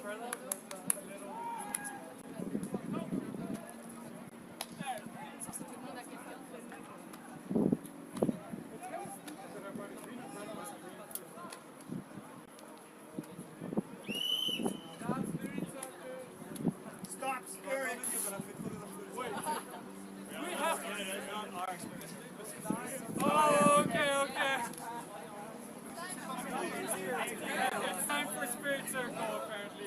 Oh, okay. It's time for Spirit Circle, apparently.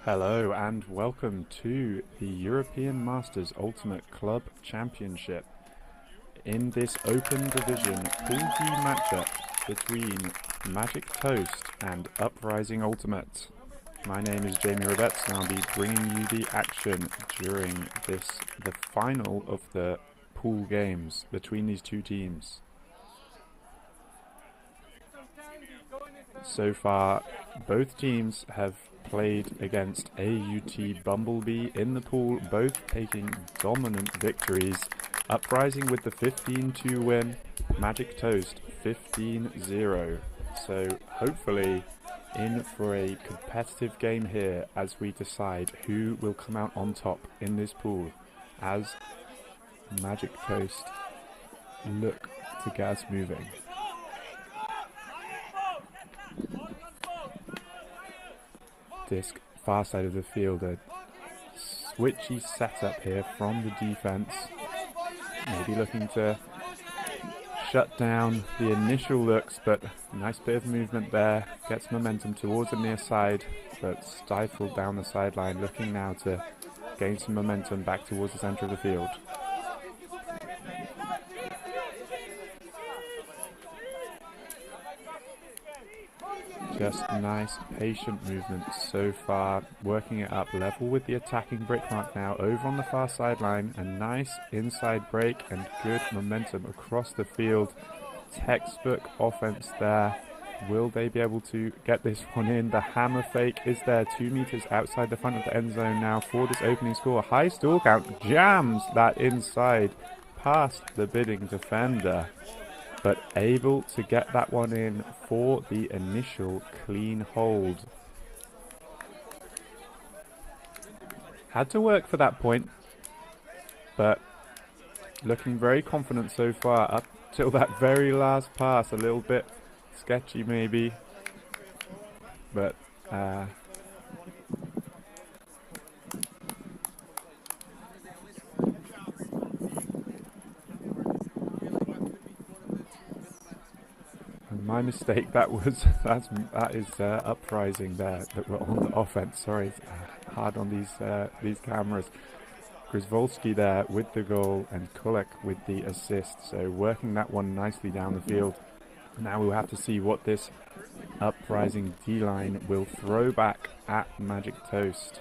Hello and welcome to the European Masters Ultimate Club Championship. In this open division Pool D matchup between Magic Toast and Uprising Ultimate. My name is Jamie Roberts and I'll be bringing you the action during the final of the pool games between these two teams. So far, Both teams have played against AUT Bumblebee in the pool, both taking dominant victories. Uprising with the 15-2 win, Magic Toast 15-0. So hopefully in for a competitive game here as we decide who will come out on top in this pool as Magic Toast look to get us moving. Disc far side of the field, a switchy setup here from the defense. Maybe looking to shut down the initial looks, but nice bit of movement there. Gets momentum towards the near side, but stifled down the sideline. Looking now to gain some momentum back towards the center of the field. Just nice, patient movement so far, working it up level with the attacking brick mark now over on the far sideline. A nice inside break and good momentum across the field. Textbook offense there. Will they be able to get this one in? The hammer fake is there, 2 meters outside the front of the end zone now for this opening score. High stall count, jams that inside past the bidding defender, but able to get that one in for the initial clean hold. Had to work for that point, but looking very confident so far up till that very last pass. A little bit sketchy maybe, but my mistake. That is Uprising there that were on the offense. Sorry, hard on these cameras. Grzywolski there with the goal and Kulek with the assist. So working that one nicely down the field. Now we'll have to see what this Uprising D-line will throw back at Magic Toast.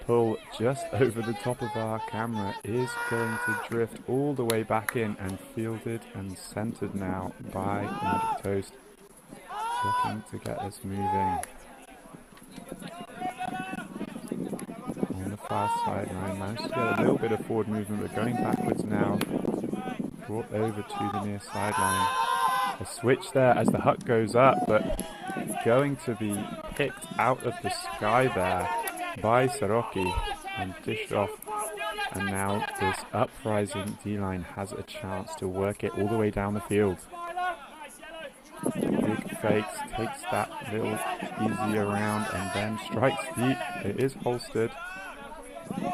Pull just over the top of our camera is going to drift all the way back in and fielded and centered now by Magic Toast, looking to get us moving. On the far sideline, managed to get a little bit of forward movement, but going backwards now, brought over to the near sideline. A switch there as the Huck goes up, but going to be picked out of the sky there by Saroki and dished off, and now this Uprising D-line has a chance to work it all the way down the field. Big fakes, takes that little easy around and then strikes deep. It is holstered,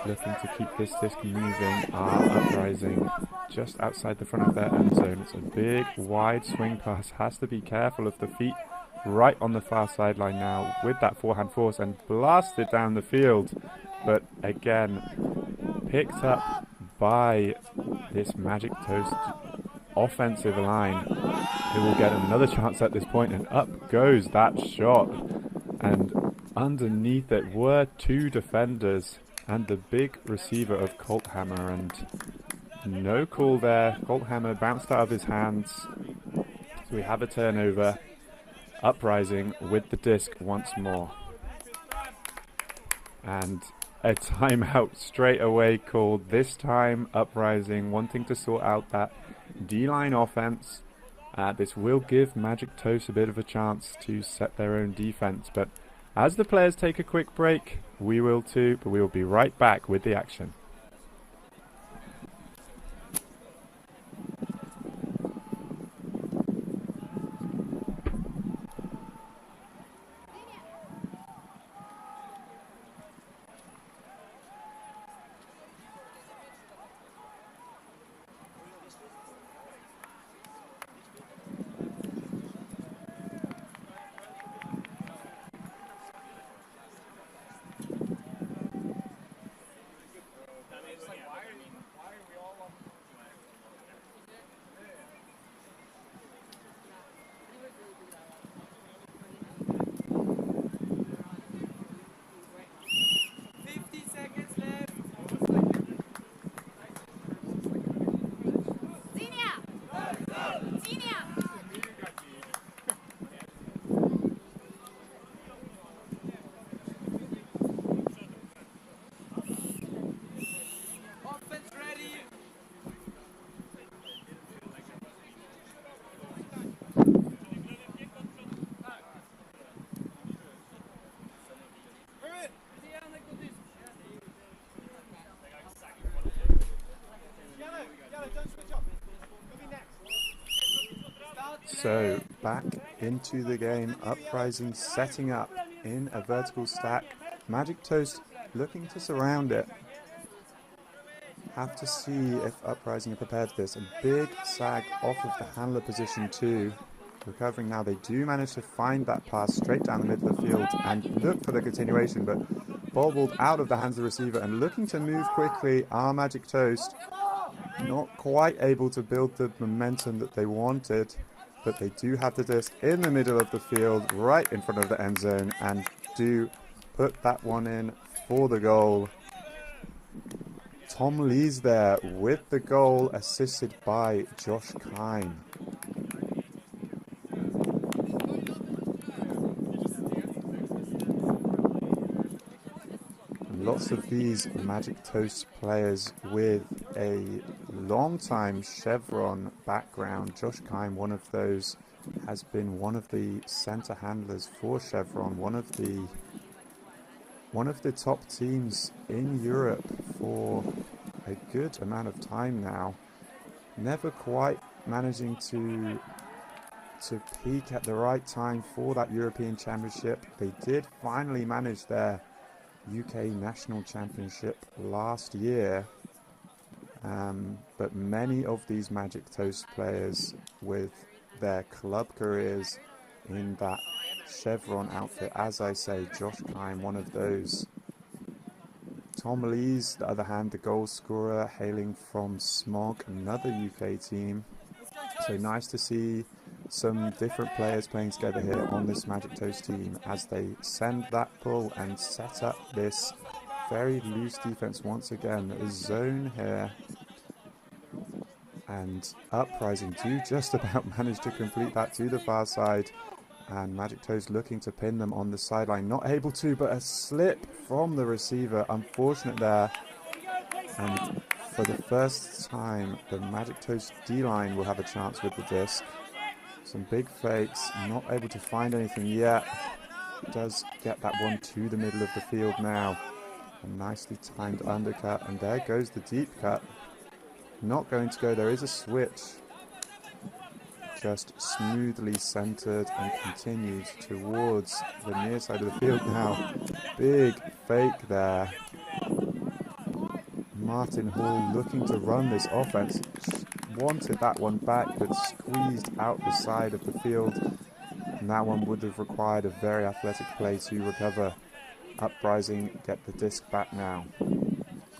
looking to keep this disc moving. Uprising just outside the front of their end zone. It's a big wide swing pass, has to be careful of the feet. Right on the far sideline now with that forehand force and blasted down the field, but again picked up by this Magic Toast offensive line, who will get another chance at this point, and up goes that shot, and underneath it were 2 defenders and the big receiver of Colthammer, and no call there. Colthammer bounced out of his hands, so we have a turnover. Uprising with the disc once more, and a timeout straight away called. This time Uprising wanting to sort out that D-line offense. This will give Magic Toast a bit of a chance to set their own defense, but as the players take a quick break, we will too, but we will be right back with the action. So back into the game, Uprising setting up in a vertical stack. Magic Toast looking to surround it. Have to see if Uprising are prepared for this. A big sag off of the handler position too. Recovering now, they do manage to find that pass straight down the middle of the field and look for the continuation, but bobbled out of the hands of the receiver and looking to move quickly are Magic Toast. Not quite able to build the momentum that they wanted, but they do have the disc in the middle of the field, right in front of the end zone, and do put that one in for the goal. Tom Lee's there with the goal, assisted by Josh Kine. Lots of these Magic Toast players with a long-time Chevron background. Josh Kine, one of those, has been one of the center handlers for Chevron, one of the top teams in Europe for a good amount of time now. Never quite managing to peak at the right time for that European Championship. They did finally manage their UK National Championship last year, but many of these Magic Toast players with their club careers in that Chevron outfit, as I say, Josh Kine, one of those. Tom Lees, the other hand, the goal scorer, hailing from Smog, another UK team. So nice to see some different players playing together here on this Magic Toast team as they send that pull and set up this very loose defense once again. A zone here, and Uprising do just about manage to complete that to the far side, and Magic Toast looking to pin them on the sideline. Not able to, but a slip from the receiver. Unfortunate there. And for the first time, the Magic Toast D-line will have a chance with the disc. Some big fakes, not able to find anything yet. Does get that one to the middle of the field now. A nicely timed undercut, and there goes the deep cut. Not going to go, there is a switch. Just smoothly centered and continued towards the near side of the field now. Big fake there. Martin Hall looking to run this offense. Wanted that one back, but squeezed out the side of the field. And that one would have required a very athletic play to recover. Uprising get the disc back now.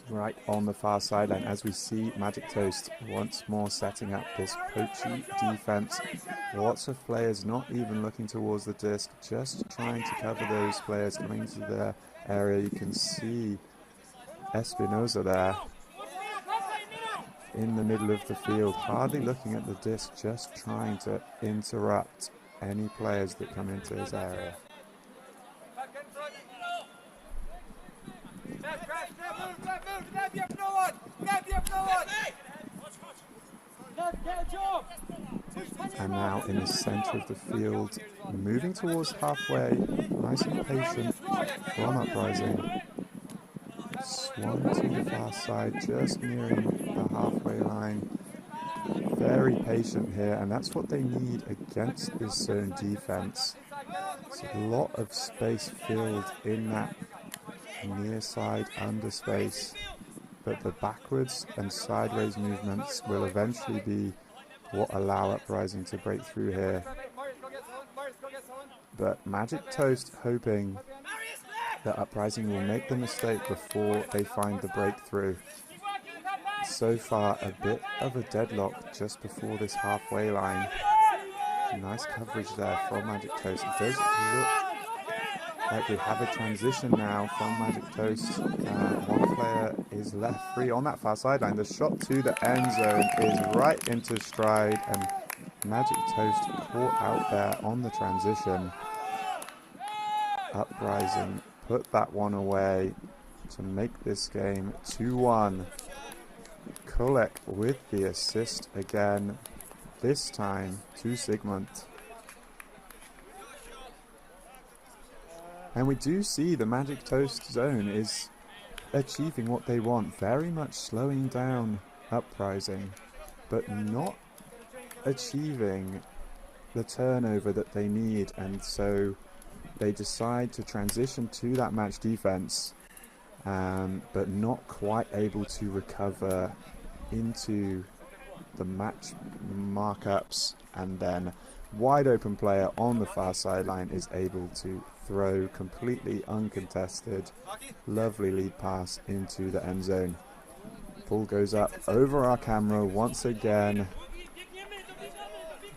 Right on the far sideline as we see Magic Toast once more setting up this poachy defense. Lots of players not even looking towards the disc, just trying to cover those players coming into their area. You can see Espinoza there in the middle of the field, hardly looking at the disc, just trying to interrupt any players that come into his area. And now in the center of the field, moving towards halfway, nice and patient from Uprising. Swung to the far side, just nearing the halfway line. Very patient here, and that's what they need against this zone defense. It's a lot of space filled in that near side under space, but the backwards and sideways movements will eventually be what allow Uprising to break through here. But Magic Toast hoping that Uprising will make the mistake before they find the breakthrough. So far, a bit of a deadlock just before this halfway line. Nice coverage there from Magic Toast. It does look like we have a transition now from Magic Toast. One player is left free on that far sideline. The shot to the end zone is right into stride, and Magic Toast caught out there on the transition. Uprising put that one away to make this game 2-1. Kulek with the assist again, this time to Sigmund. And we do see the Magic Toast zone is achieving what they want, very much slowing down Uprising, but not achieving the turnover that they need, and so they decide to transition to that match defense, but not quite able to recover into the match markups, and then wide open player on the far sideline is able to throw completely uncontested, lovely lead pass into the end zone. Ball goes up over our camera once again,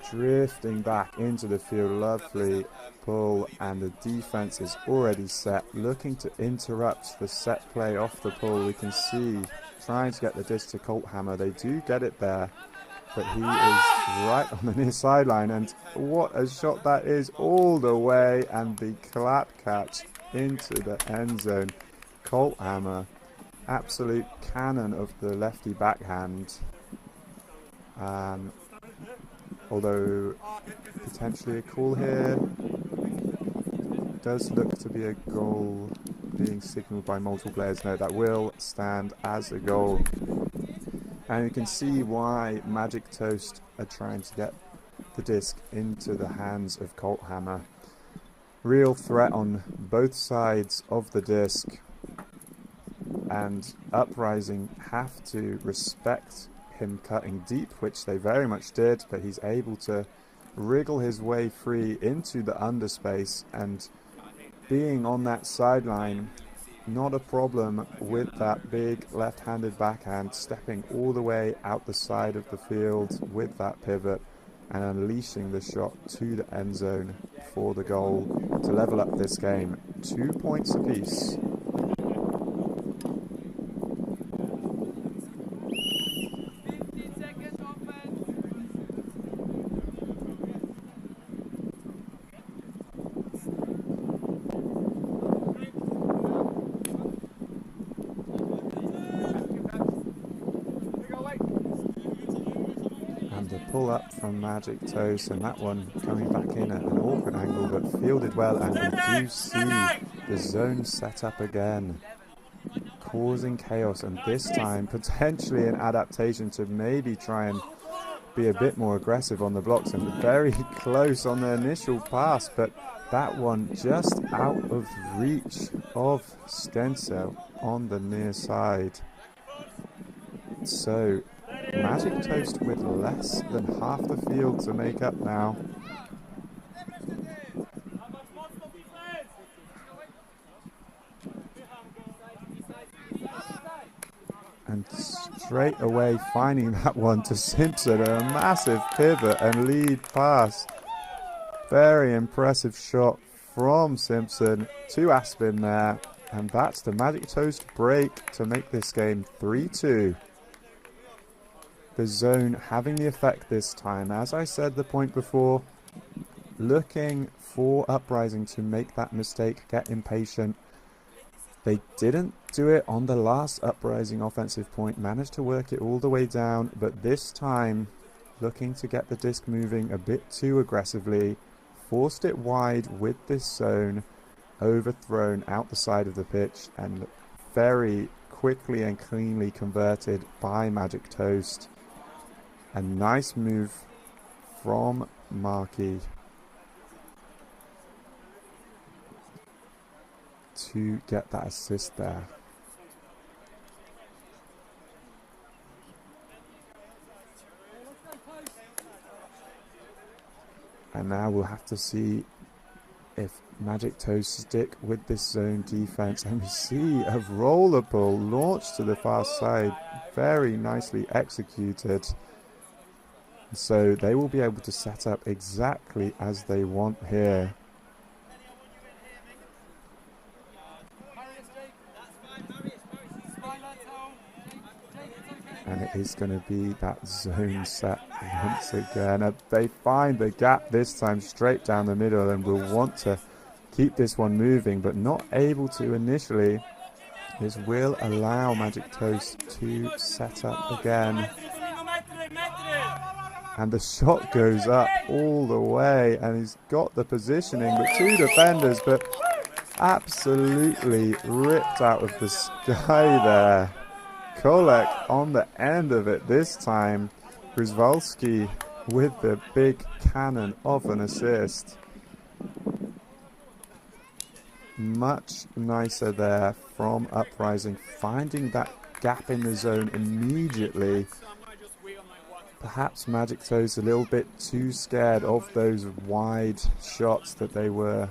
drifting back into the field. Lovely pull, and the defense is already set, looking to interrupt the set play off the pull. We can see trying to get the disc to Colthammer. They do get it there, but he is right on the near sideline, and what a shot that is, all the way, and the clap catch into the end zone. Colthammer, absolute cannon of the lefty backhand, although potentially a call here. Does look to be a goal being signalled by multiple players. No, that will stand as a goal. And you can see why Magic Toast are trying to get the disc into the hands of Colthammer. Real threat on both sides of the disc, and Uprising have to respect him cutting deep, which they very much did, but he's able to wriggle his way free into the underspace, and being on that sideline, not a problem with that big left-handed backhand, stepping all the way out the side of the field with that pivot and unleashing the shot to the end zone for the goal to level up this game. 2 points apiece. The pull up from Magic Toast, and that one coming back in at an awkward angle, but fielded well, and we do see the zone set up again, causing chaos, and this time potentially an adaptation to maybe try and be a bit more aggressive on the blocks, and very close on the initial pass, but that one just out of reach of Stencil on the near side. So Magic Toast with less than half the field to make up now. And straight away finding that one to Simpson, a massive pivot and lead pass. Very impressive shot from Simpson to Aspin there, and that's the Magic Toast break to make this game 3-2. The zone having the effect this time. As I said the point before, looking for Uprising to make that mistake, get impatient. They didn't do it on the last Uprising offensive point, managed to work it all the way down, but this time looking to get the disc moving a bit too aggressively, forced it wide with this zone, overthrown out the side of the pitch, and very quickly and cleanly converted by Magic Toast. A nice move from Markey to get that assist there. And now we'll have to see if Magic Toast stick with this zone defense, and we see a roller ball launched to the far side, very nicely executed. So they will be able to set up exactly as they want here. And it is going to be that zone set once again. They find the gap this time straight down the middle, and will want to keep this one moving, but not able to initially. This will allow Magic Toast to set up again. And the shot goes up all the way, and he's got the positioning, but two defenders, but absolutely ripped out of the sky there. Kolek on the end of it this time. Grzywalski with the big cannon of an assist. Much nicer there from Uprising, finding that gap in the zone immediately. Perhaps Magic Toast a little bit too scared of those wide shots that they were,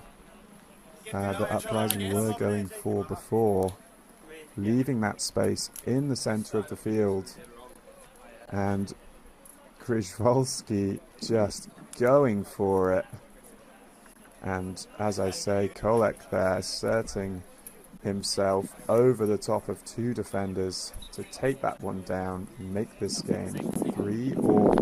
that Uprising were going for before, leaving that space in the center of the field. And Grzywolski just going for it. And as I say, Kolek there asserting himself over the top of two defenders to take that one down and make this game 3-all.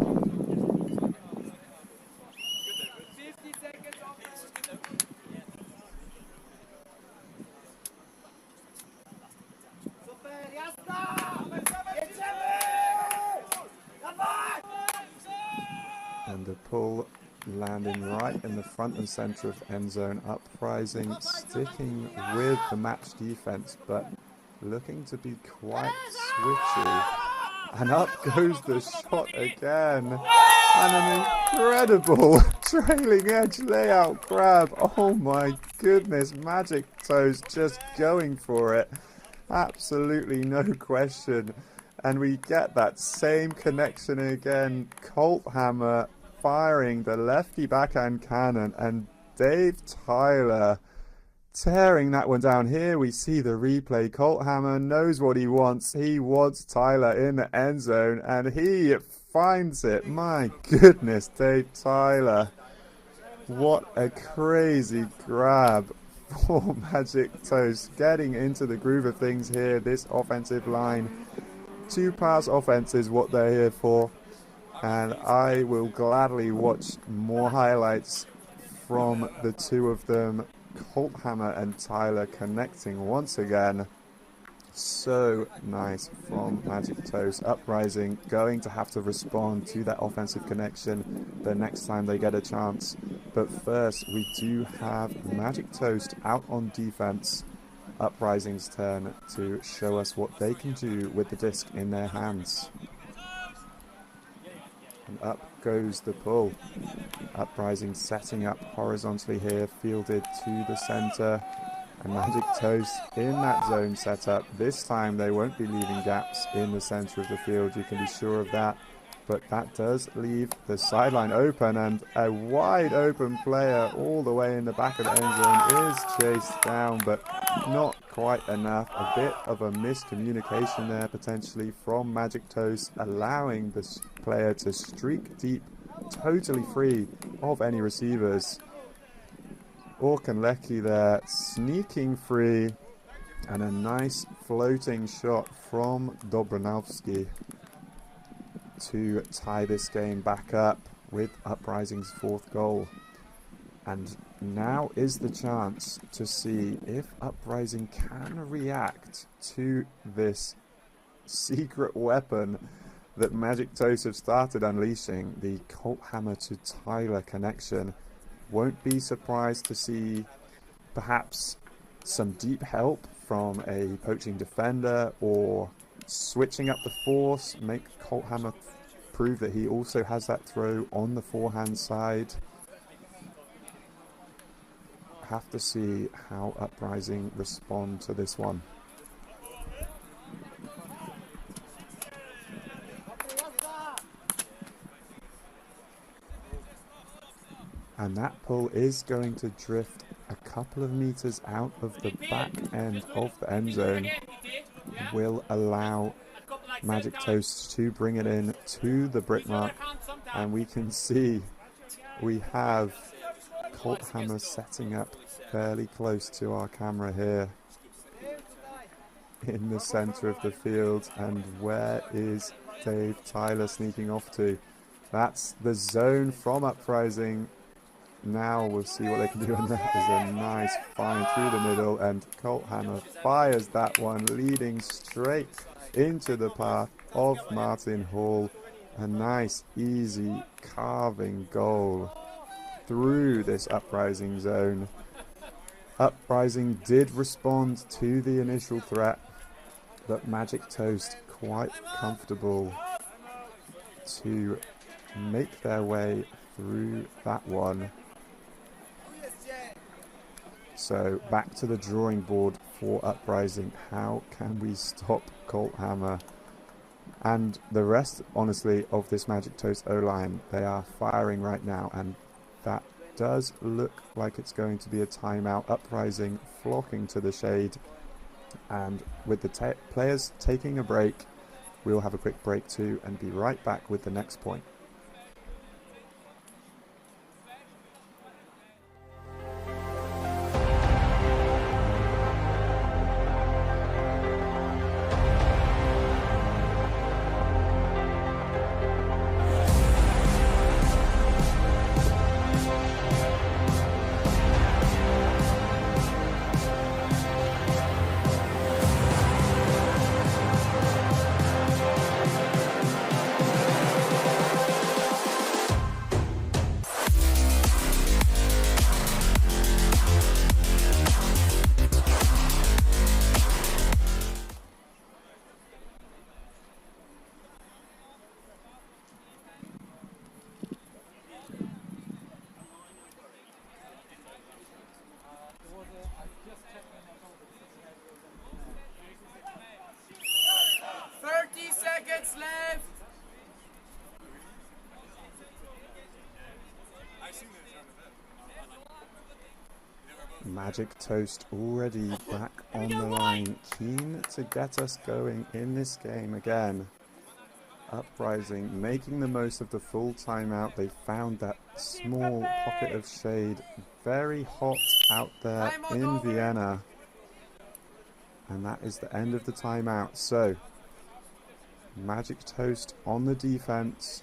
And the pull landing right in the front and center of end zone. Uprising sticking with the match defense, but looking to be quite switchy. And up goes the shot again. And an incredible trailing edge layout grab. Oh my goodness, Magic Toast just going for it. Absolutely no question. And we get that same connection again. Colt Hammer firing the lefty backhand cannon, and Dave Tyler tearing that one down. Here we see the replay. Colt Hammer knows what he wants. He wants Tyler in the end zone, and he finds it. My goodness, Dave Tyler. What a crazy grab for Magic Toast. Getting into the groove of things here, this offensive line. Two-pass offense is what they're here for. And I will gladly watch more highlights from the two of them. Colt Hammer and Tyler connecting once again. So nice from Magic Toast. Uprising going to have to respond to that offensive connection the next time they get a chance. But first, we do have Magic Toast out on defense. Uprising's turn to show us what they can do with the disc in their hands. And up goes the pull. Uprising setting up horizontally here, fielded to the center. And Magic Toast in that zone setup. This time they won't be leaving gaps in the center of the field, you can be sure of that. But that does leave the sideline open, and a wide open player all the way in the back of the end zone is chased down, but not quite enough. A bit of a miscommunication there potentially from Magic Toast, allowing this player to streak deep, totally free of any receivers. Orkanlecki there sneaking free, and a nice floating shot from Dobranowski to tie this game back up with Uprising's fourth goal. And now is the chance to see if Uprising can react to this secret weapon that Magic Toast have started unleashing, the Colt Hammer to Tyler connection. Won't be surprised to see perhaps some deep help from a poaching defender, or switching up the force, make Colt Hammer prove that he also has that throw on the forehand side. Have to see how Uprising respond to this one. And that pull is going to drift a couple of meters out of the back end of the end zone. Will allow Magic Toast to bring it in to the brick mark. And we can see we have Colt Hammer setting up fairly close to our camera here in the center of the field. And where is Dave Tyler sneaking off to? That's the zone from Uprising. Now we'll see what they can do, and that is a nice find through the middle, and Colt Hammer fires that one, leading straight into the path of Martin Hall. A nice easy carving goal through this Uprising zone. Uprising did respond to the initial threat, but Magic Toast quite comfortable to make their way through that one. So back to the drawing board for Uprising. How can we stop Colt Hammer? And the rest, honestly, of this Magic Toast O-line, they are firing right now, and that does look like it's going to be a timeout. Uprising flocking to the shade, and with the players taking a break, we'll have a quick break too and be right back with the next point. Magic Toast already back on the line, keen to get us going in this game again. Uprising making the most of the full timeout. They found that small pocket of shade, very hot out there in Vienna. And that is the end of the timeout. So, Magic Toast on the defense,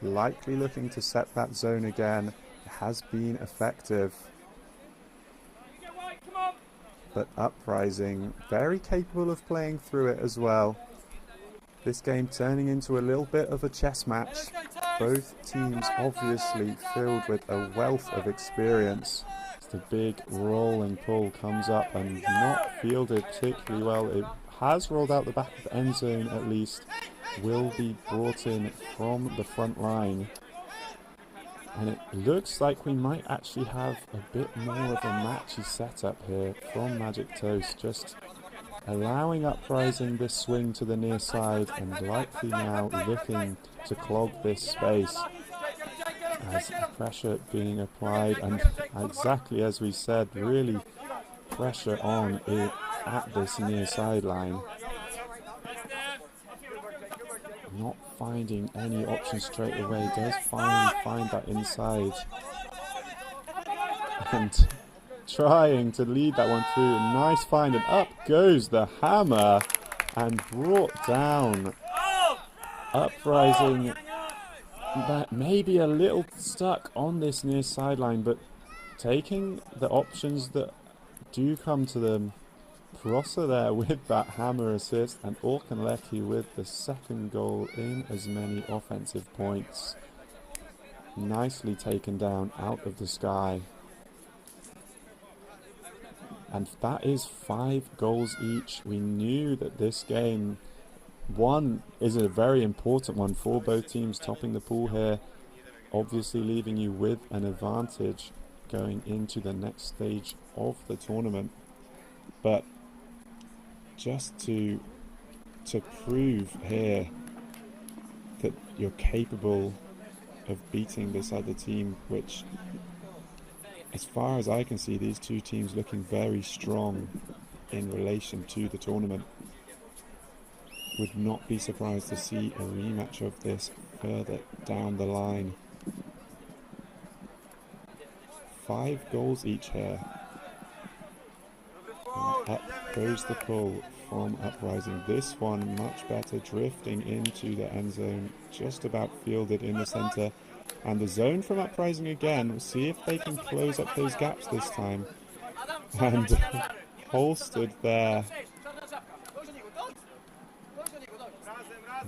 likely looking to set that zone again. It has been effective. But Uprising, very capable of playing through it as well. This game turning into a little bit of a chess match. Both teams obviously filled with a wealth of experience. The big rolling pull comes up and not fielded particularly well. It has rolled out the back of the end zone at least. Will be brought in from the front line. And it looks like we might actually have a bit more of a matchy setup here from Magic Toast, just allowing Uprising this swing to the near side and likely now looking to clog this space as pressure being applied, and exactly as we said, really pressure on it at this near sideline. Not finding any options straight away, does find that inside and trying to lead that one through. Nice find, and up goes the hammer and brought down. Uprising that maybe a little stuck on this near sideline, but taking the options that do come to them. Prosser there with that hammer assist, and Orkanlecki with the second goal in as many offensive points. Nicely taken down out of the sky. And that is 5 goals each. We knew that this game, one, is a very important one for both teams, topping the pool here, obviously leaving you with an advantage going into the next stage of the tournament. But just to prove here that you're capable of beating this other team, which, as far as I can see, these two teams looking very strong in relation to the tournament. Would not be surprised to see a rematch of this further down the line. 5 goals each here. And up goes the pull from Uprising. This one much better, drifting into the end zone, just about fielded in the centre. And the zone from Uprising again. We'll see if they can close up those gaps this time. And holstered there.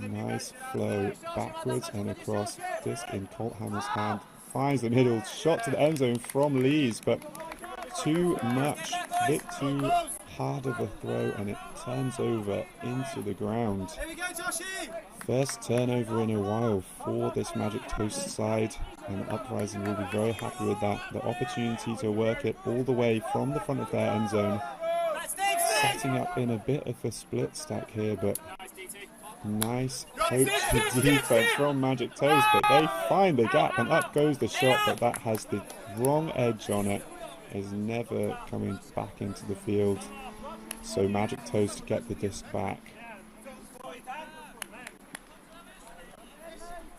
Nice flow backwards and across. Disc in Colt Hammer's hand. Finds the middle. Shot to the end zone from Lees, but too much. Bit too hard of a throw, and it turns over into the ground. Here we go, Joshy! First turnover in a while for this Magic Toast side, and Uprising will be very happy with that. The opportunity to work it all the way from the front of their end zone, setting up in a bit of a split stack here, but nice coach defense from Magic Toast, but they find the gap and up goes the shot, but that has the wrong edge on it, is never coming back into the field. So Magic Toast get the disc back.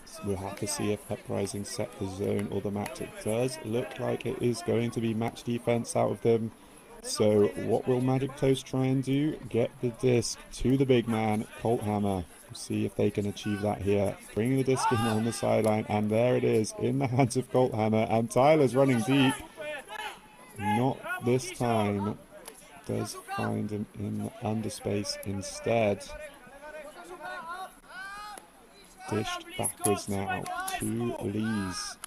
So we'll have to see if Uprising set the zone or the match. It does look like it is going to be match defense out of them. So what will Magic Toast try and do? Get the disc to the big man, Colt Hammer. We'll see if they can achieve that here. Bringing the disc in on the sideline, and there it is in the hands of Colt Hammer, and Tyler's running deep. Not this time. Does find him in the underspace instead. Dished backwards now to Lees,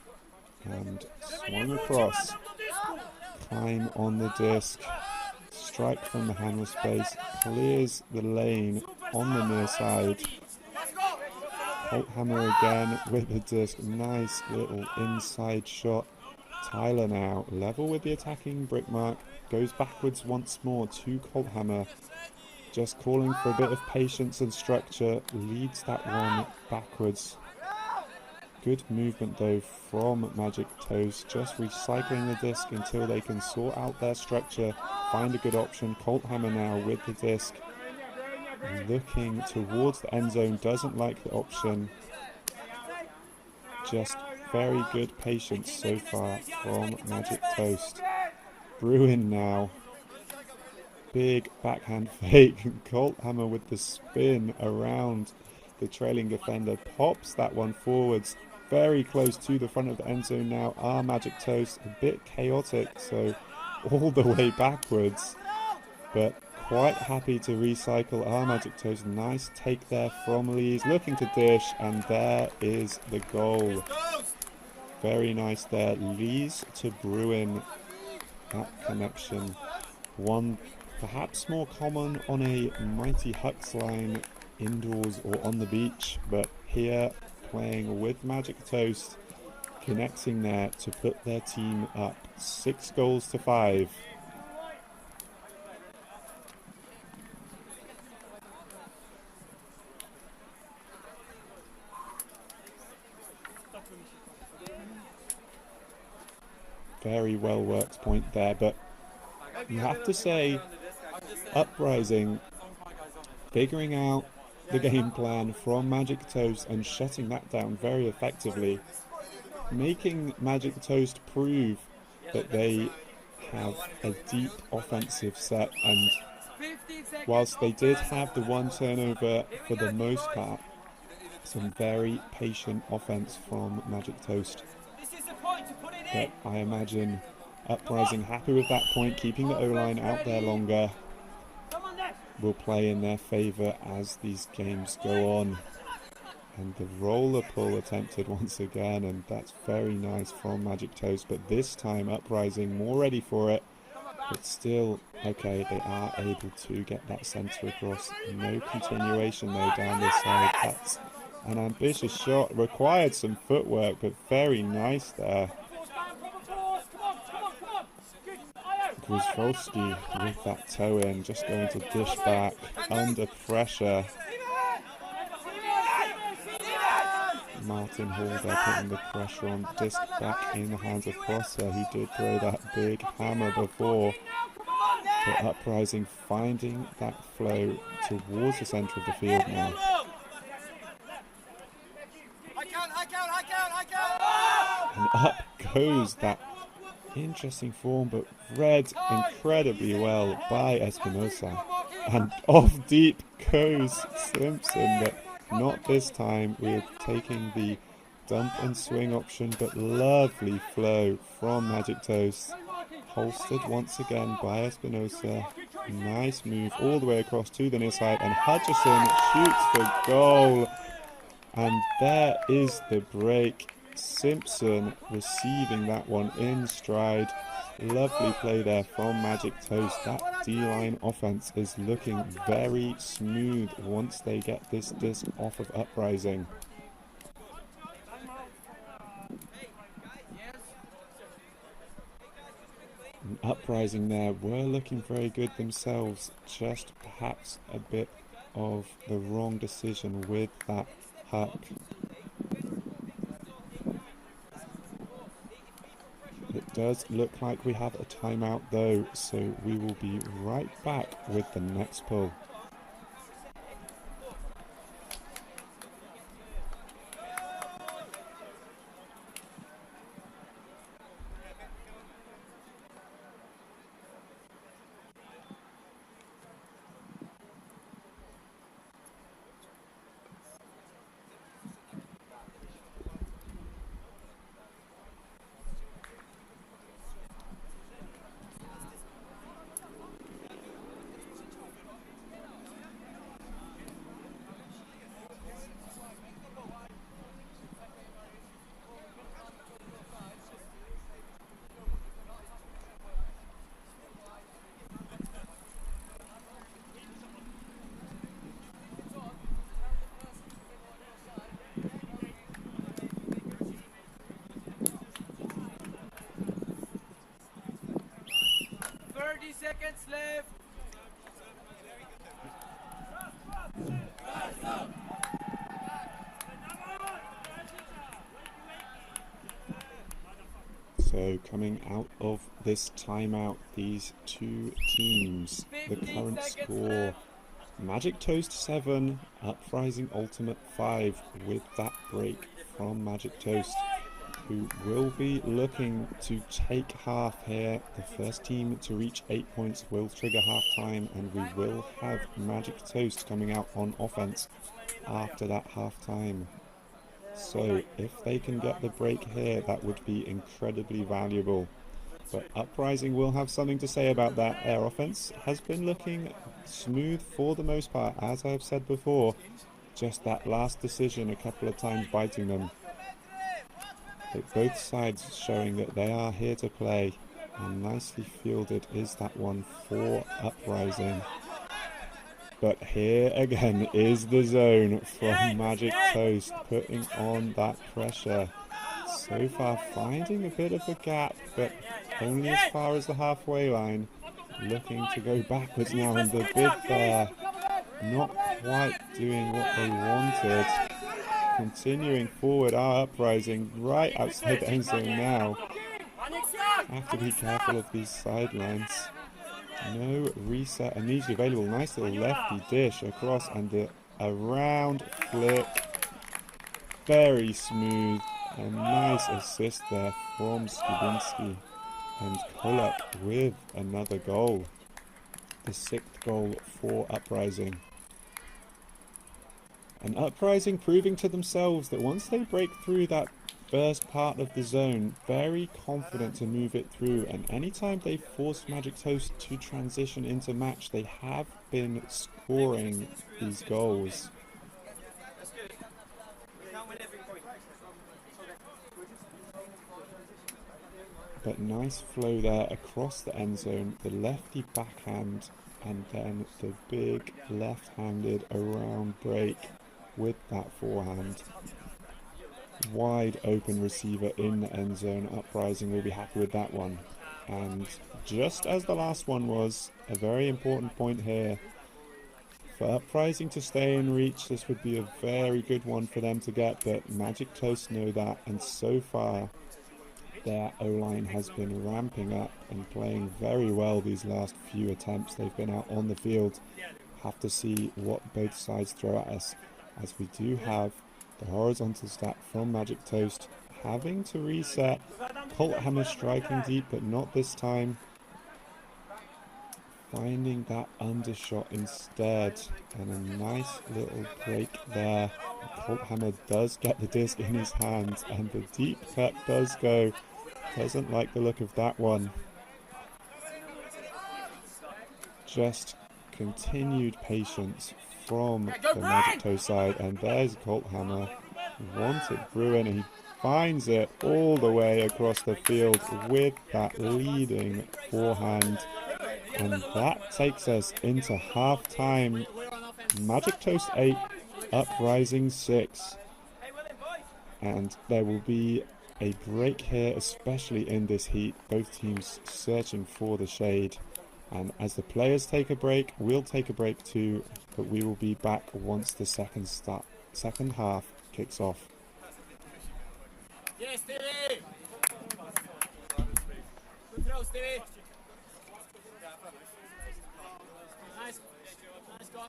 and swung across. Climb on the disc, strike from the handle space, clears the lane on the near side. Colt Hammer again with the disc, nice little inside shot. Tyler now level with the attacking brick mark, goes backwards once more to Colt Hammer, just calling for a bit of patience and structure, leads that one backwards. Good movement though from Magic Toast, just recycling the disc until they can sort out their structure, find a good option. Colt Hammer now with the disc, looking towards the end zone, doesn't like the option. Just very good patience so far from Magic Toast. Bruin now, big backhand fake, Colt Hammer with the spin around the trailing defender, pops that one forwards. Very close to the front of the end zone now are Magic Toast, a bit chaotic, so all the way backwards, but quite happy to recycle our Magic Toast. Nice take there from Lees, looking to dish, and there is the goal. Very nice there, Lees to Bruin, that connection. One perhaps more common on a Mighty Hucks line indoors or on the beach, but here playing with Magic Toast, connecting there to put their team up 6-5. Very well worked point there, but you have to say Uprising figuring out the game plan from Magic Toast and shutting that down very effectively, making Magic Toast prove that they have a deep offensive set, and whilst they did have the one turnover for the most part, some very patient offense from Magic Toast. But I imagine Uprising happy with that point, keeping the O-line out there longer, will play in their favour as these games go on. And the roller pull attempted once again, and that's very nice from Magic Toast, but this time Uprising more ready for it, but still, okay, they are able to get that centre across. No continuation though down this side. That's an ambitious shot, required some footwork, but very nice there. Grzewski with that toe in, just going to dish back under pressure. Martin Hall there putting the pressure on, disc back in the hands of Prosser, who did throw that big hammer before. But Uprising finding that flow towards the centre of the field now. And up goes that interesting form, but read incredibly well by Espinosa. And off deep goes Simpson, but not this time. We're taking the dump and swing option, but lovely flow from Magic Toast. Holstered once again by Espinosa. Nice move all the way across to the near side, and Hutchison shoots the goal. And there is the break. Simpson receiving that one in stride. Lovely play there from Magic Toast. That D-line offense is looking very smooth once they get this disc off of Uprising. And Uprising there were looking very good themselves, just perhaps a bit of the wrong decision with that huck. It does look like we have a timeout though, so we will be right back with the next pull. Seconds left. So coming out of this timeout, these two teams, the current score, Magic Toast 7, Uprising Ultimate 5, with that break from Magic Toast, who will be looking to take half here. The first team to reach 8 points will trigger halftime, and we will have Magic Toast coming out on offense after that halftime. So if they can get the break here, that would be incredibly valuable. But Uprising will have something to say about that. Their offense has been looking smooth for the most part, as I've said before. Just that last decision a couple of times biting them. But both sides showing that they are here to play, and nicely fielded is that one for Uprising. But here again is the zone from Magic Toast, putting on that pressure. So far finding a bit of a gap, but only as far as the halfway line. Looking to go backwards now, and the bid there not quite doing what they wanted. Continuing forward, our Uprising right outside the end zone now. Have to be careful of these sidelines. No reset immediately available. Nice little lefty dish across, and a round flick. Very smooth. A nice assist there from Skibinski. And Kolek with another goal. The 6th goal for Uprising. And Uprising proving to themselves that once they break through that first part of the zone, very confident to move it through, and anytime they force Magic Toast to transition into match, they have been scoring these goals. But nice flow there across the end zone, the lefty backhand, and then the big left-handed around break with that forehand. Wide open receiver in the end zone. Uprising will be happy with that one. And just as the last one was, a very important point here. For Uprising to stay in reach, this would be a very good one for them to get, but Magic Toast know that, and so far their O-line has been ramping up and playing very well these last few attempts they've been out on the field. Have to see what both sides throw at us, as we do have the horizontal stack from Magic Toast having to reset. Colt Hammer striking deep, but not this time. Finding that undershot instead, and a nice little break there. Colt Hammer does get the disc in his hands, and the deep cut does go. Doesn't like the look of that one. Just continued patience from the Magic Toast side, and there's Colt Hammer. Wanted Bruin, and he finds it all the way across the field with that leading forehand. And that takes us into half-time. Magic Toast 8, Uprising 6. And there will be a break here, especially in this heat. Both teams searching for the shade. And as the players take a break, we'll take a break too. But we will be back once the second half kicks off. Yes, Stevie! Good throw, Stevie! Nice. Nice go.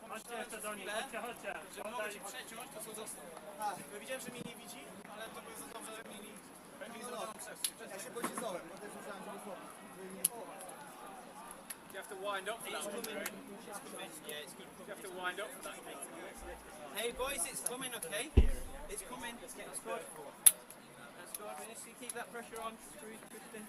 Chodźcie do nich, chodźcie. Że mogę się przeciąć, to co zostało. Bo widziałem, że mnie nie widzi, ale to było za dobrze, że mieli... Ja się pocisnąłem, bo też myślałem, że wysłałem. You have to wind up for that one, right? Yeah, it's good. You have to wind up for that. Hey boys, it's coming, okay? It's coming. That's good. That's good. We need to keep that pressure on. Squeeze, Kristen.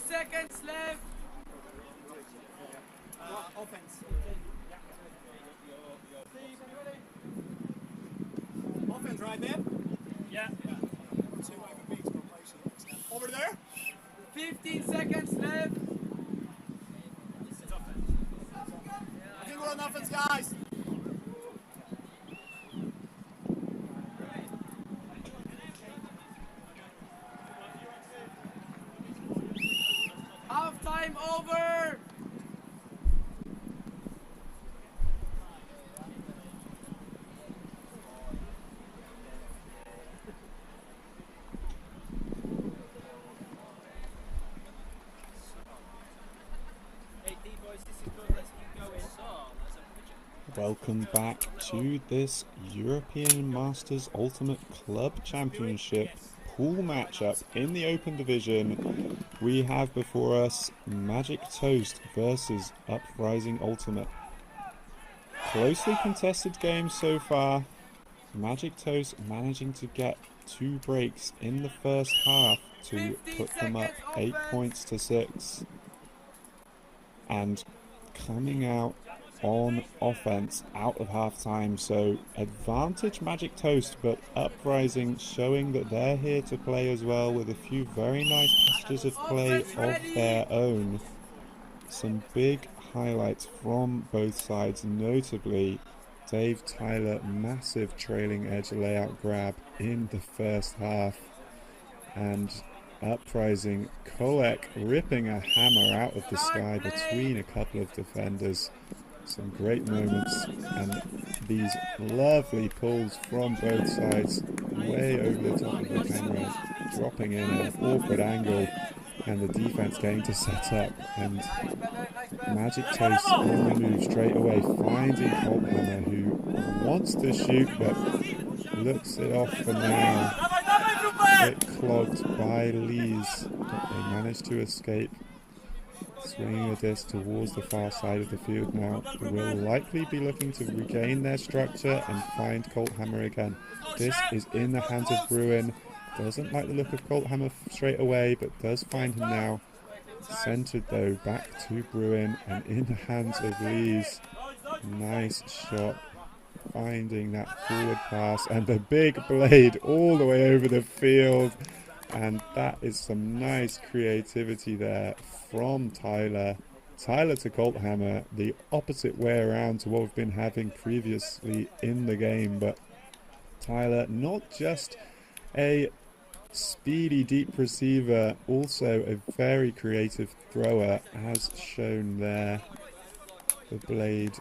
Seconds left. Offense. Offense right there? Yeah. Over there? 15 seconds left. I think we're on offense, guys. Half time over. Welcome back to this European Masters Ultimate Club Championship pool matchup in the Open Division. We have before us Magic Toast versus Uprising Ultimate. Closely contested game so far. Magic Toast managing to get 2 breaks in the first half to put them up 8 points to 6. And coming out on offense out of half time, so advantage Magic Toast, but Uprising showing that they're here to play as well with a few very nice passages of play of their own. Some big highlights from both sides, notably Dave Tyler, massive trailing edge layout grab in the first half, and Uprising Kolek ripping a hammer out of the sky between a couple of defenders. Some great moments, and these lovely pulls from both sides, way over the top of the camera, dropping in at an awkward angle, and the defense getting to set up, and Magic Toast on the move straight away, finding Colthammer, who wants to shoot but looks it off for now. Bit clogged by Lees, but they managed to escape. Swinging a disc towards the far side of the field now. Will likely be looking to regain their structure and find Colthammer again. This is in the hands of Bruin. Doesn't like the look of Colthammer straight away, but does find him now. Centered though, back to Bruin and in the hands of Lees. Nice shot. Finding that forward pass and the big blade all the way over the field. And that is some nice creativity there from Tyler. Tyler to Colthammer, the opposite way around to what we've been having previously in the game. But Tyler, not just a speedy deep receiver, also a very creative thrower, as shown there. The blade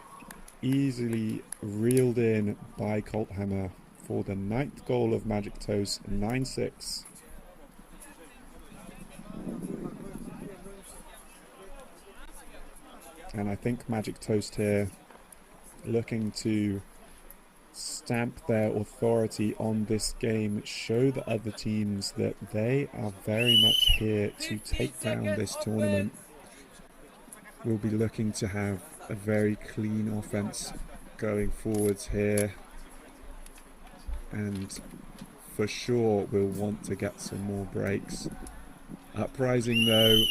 easily reeled in by Colthammer for the 9th goal of Magic Toast, 9-6. And I think Magic Toast here looking to stamp their authority on this game, show the other teams that they are very much here to take down this tournament. We'll be looking to have a very clean offense going forwards here, and for sure we'll want to get some more breaks. Uprising though,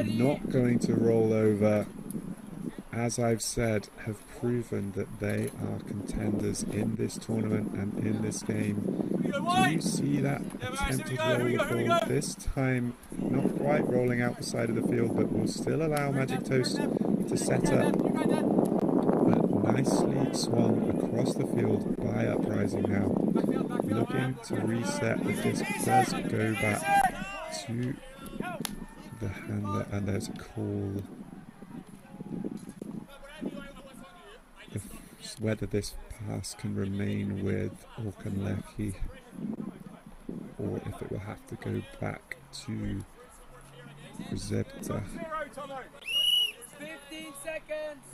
not going to roll over. As I've said, have proven that they are contenders in this tournament and in this game. Do you see that attempted roll ball? This time not quite rolling out the side of the field, but will still allow Magic Toast to set up. But nicely swung across the field by Uprising now. Looking to reset. The disc does go back to the handler, and there's a call. Whether this pass can remain with Orkanlecki or if it will have to go back to Sept. 15 seconds.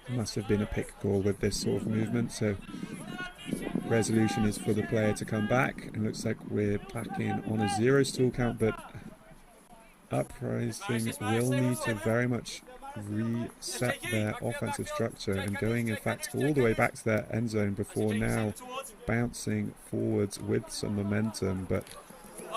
Must have been a pick call with this sort of movement, so resolution is for the player to come back, and looks like we're back in on a 0 stall count, but Uprising will need to very much reset their offensive structure, and going in fact all the way back to their end zone before now bouncing forwards with some momentum. But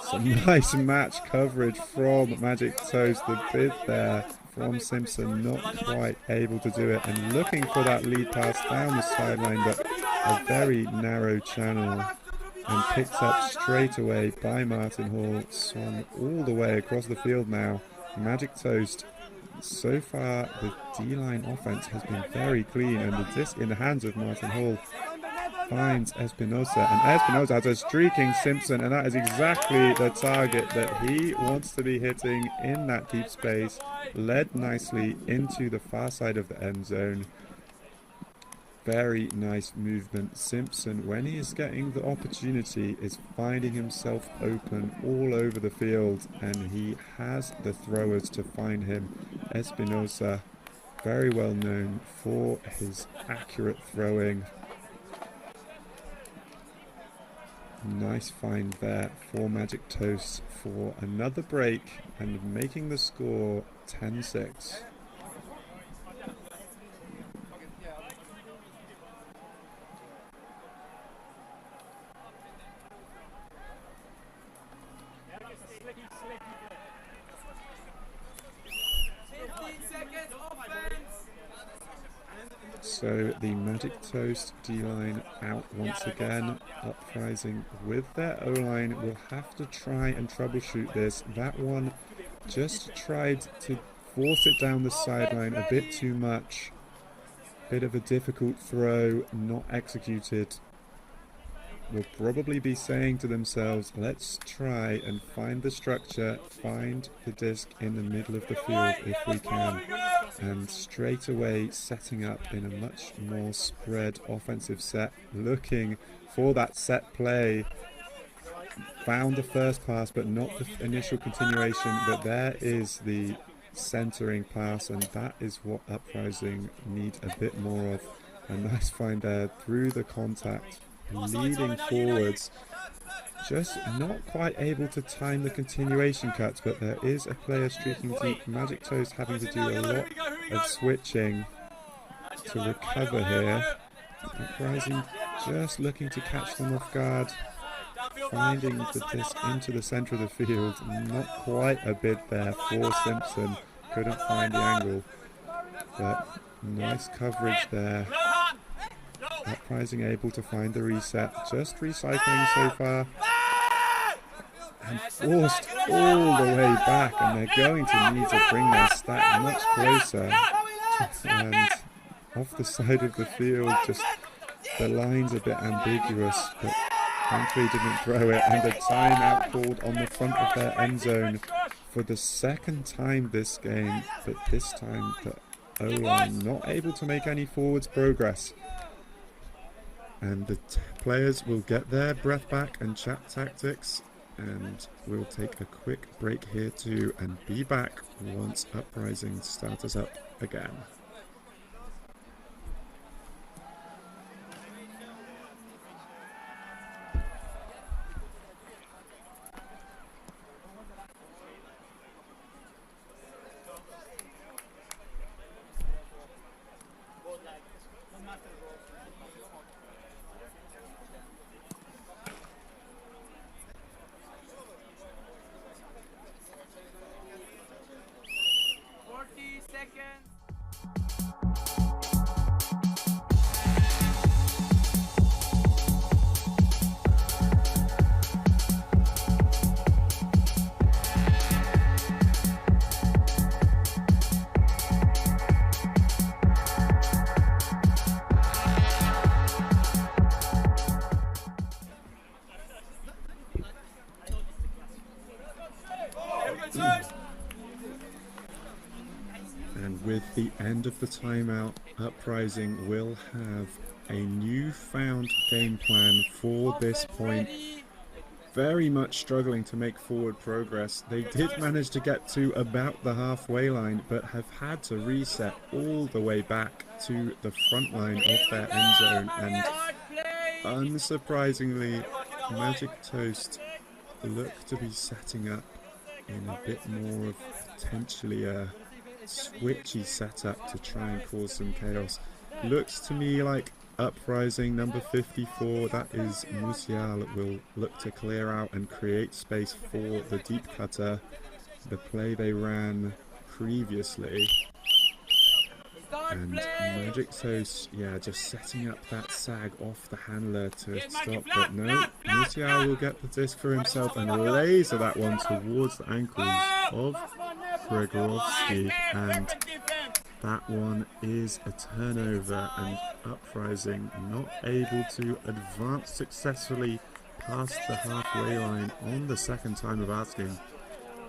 some nice match coverage from Magic Toast. The bid there from Simpson, not quite able to do it, and looking for that lead pass down the sideline, but a very narrow channel, and picked up straight away by Martin Hall. Swung all the way across the field now. Magic Toast, so far the D-line offense has been very clean, and the disc in the hands of Martin Hall finds Espinosa, and Espinosa has a streaking Simpson, and that is exactly the target that he wants to be hitting in that deep space. Led nicely into the far side of the end zone. Very nice movement. Simpson, when he is getting the opportunity, is finding himself open all over the field, and he has the throwers to find him. Espinosa, very well known for his accurate throwing. Nice find there for Magic Toast for another break, and making the score 10-6. So the Magic Toast D-line out once again. Uprising with their O-line will have to try and troubleshoot this. That one just tried to force it down the sideline a bit too much. Bit of a difficult throw, not executed. Will probably be saying to themselves, let's try and find the structure, find the disc in the middle of the field if we can. And straight away setting up in a much more spread offensive set, looking for that set play. Found the first pass but not the initial continuation, but there is the centering pass, and that is what Uprising need a bit more of. A nice find there through the contact, leading forwards, just not quite able to time the continuation cuts, but there is a player streaking deep. Magic Toast having to do a lot of switching to recover here. Uprising just looking to catch them off guard, finding the disc into the centre of the field. Not quite a bid there for Simpson, couldn't find the angle, but nice coverage there. Uprising able to find the reset, just recycling so far, and forced all the way back, and they're going to need to bring their stack much closer. And off the side of the field, just the line's a bit ambiguous, but thankfully didn't throw it, and a timeout called on the front of their end zone for the second time this game, but this time the O-line not able to make any forwards progress. And the players will get their breath back and chat tactics, and we'll take a quick break here too, and be back once Uprising starts us up again. with the end of the timeout, Uprising will have a newfound game plan for this point. Very much struggling to make forward progress. They did manage to get to about the halfway line, but have had to reset all the way back to the front line of their end zone. And unsurprisingly, Magic Toast look to be setting up in a bit more of potentially a switchy setup to try and cause some chaos. Looks to me like Uprising number 54, that is EMUCC, will look to clear out and create space for the deep cutter, the play they ran previously. And Magic Toast, yeah, just setting up that sag off the handler to stop, but no, EMUCC will get the disc for himself and laser that one towards the ankles of Gregorovsky, and that one is a turnover, and Uprising not able to advance successfully past the halfway line on the second time of asking.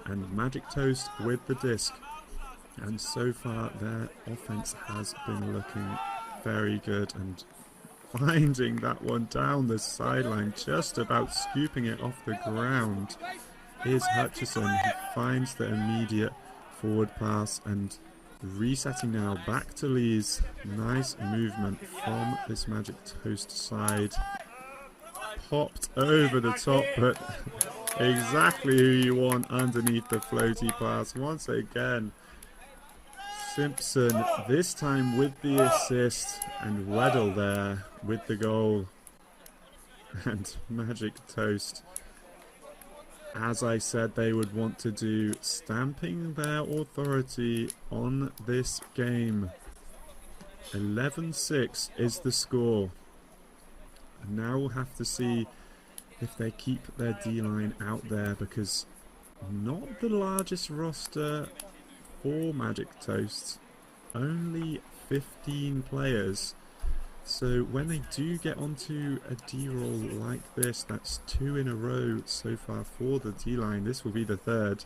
And Magic Toast with the disc, and so far their offense has been looking very good, and finding that one down the sideline, just about scooping it off the ground, is Hutchison, who finds the immediate forward pass and resetting now back to Lee's. Nice movement from this Magic Toast side. Popped over the top, but exactly who you want underneath the floaty pass. Once again, Simpson, this time with the assist, and Weddle there with the goal. And Magic Toast, as I said they would want to do, stamping their authority on this game. 11-6 is the score. And now we'll have to see if they keep their D-line out there, because not the largest roster for Magic Toast, only 15 players. So when they do get onto a D-roll like this, that's 2 in a row so far for the D-line. This will be the third.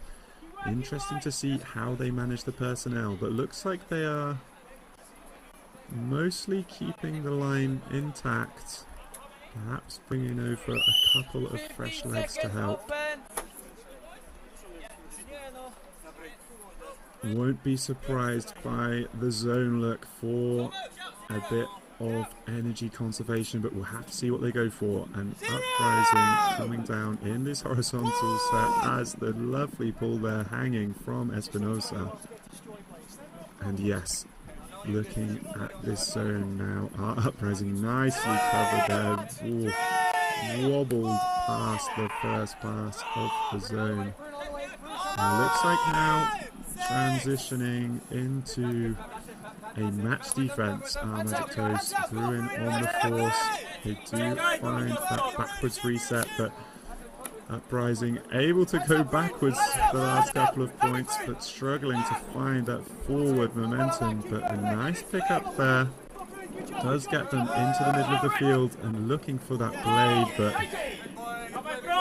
Interesting to see how they manage the personnel, but looks like they are mostly keeping the line intact. Perhaps bringing over a couple of fresh legs to help. Won't be surprised by the zone look for a bit of energy conservation, but we'll have to see what they go for. And Uprising coming down in this horizontal set as the lovely pull there hanging from Espinosa. And yes, looking at this zone now, our Uprising nicely covered there. Ooh, wobbled past the first pass of the zone. And it looks like now transitioning into a match defense. Magic Toast threw in on the force. They do find that backwards reset, but Uprising able to go backwards the last couple of points, but struggling to find that forward momentum. But a nice pickup there does get them into the middle of the field and looking for that blade, but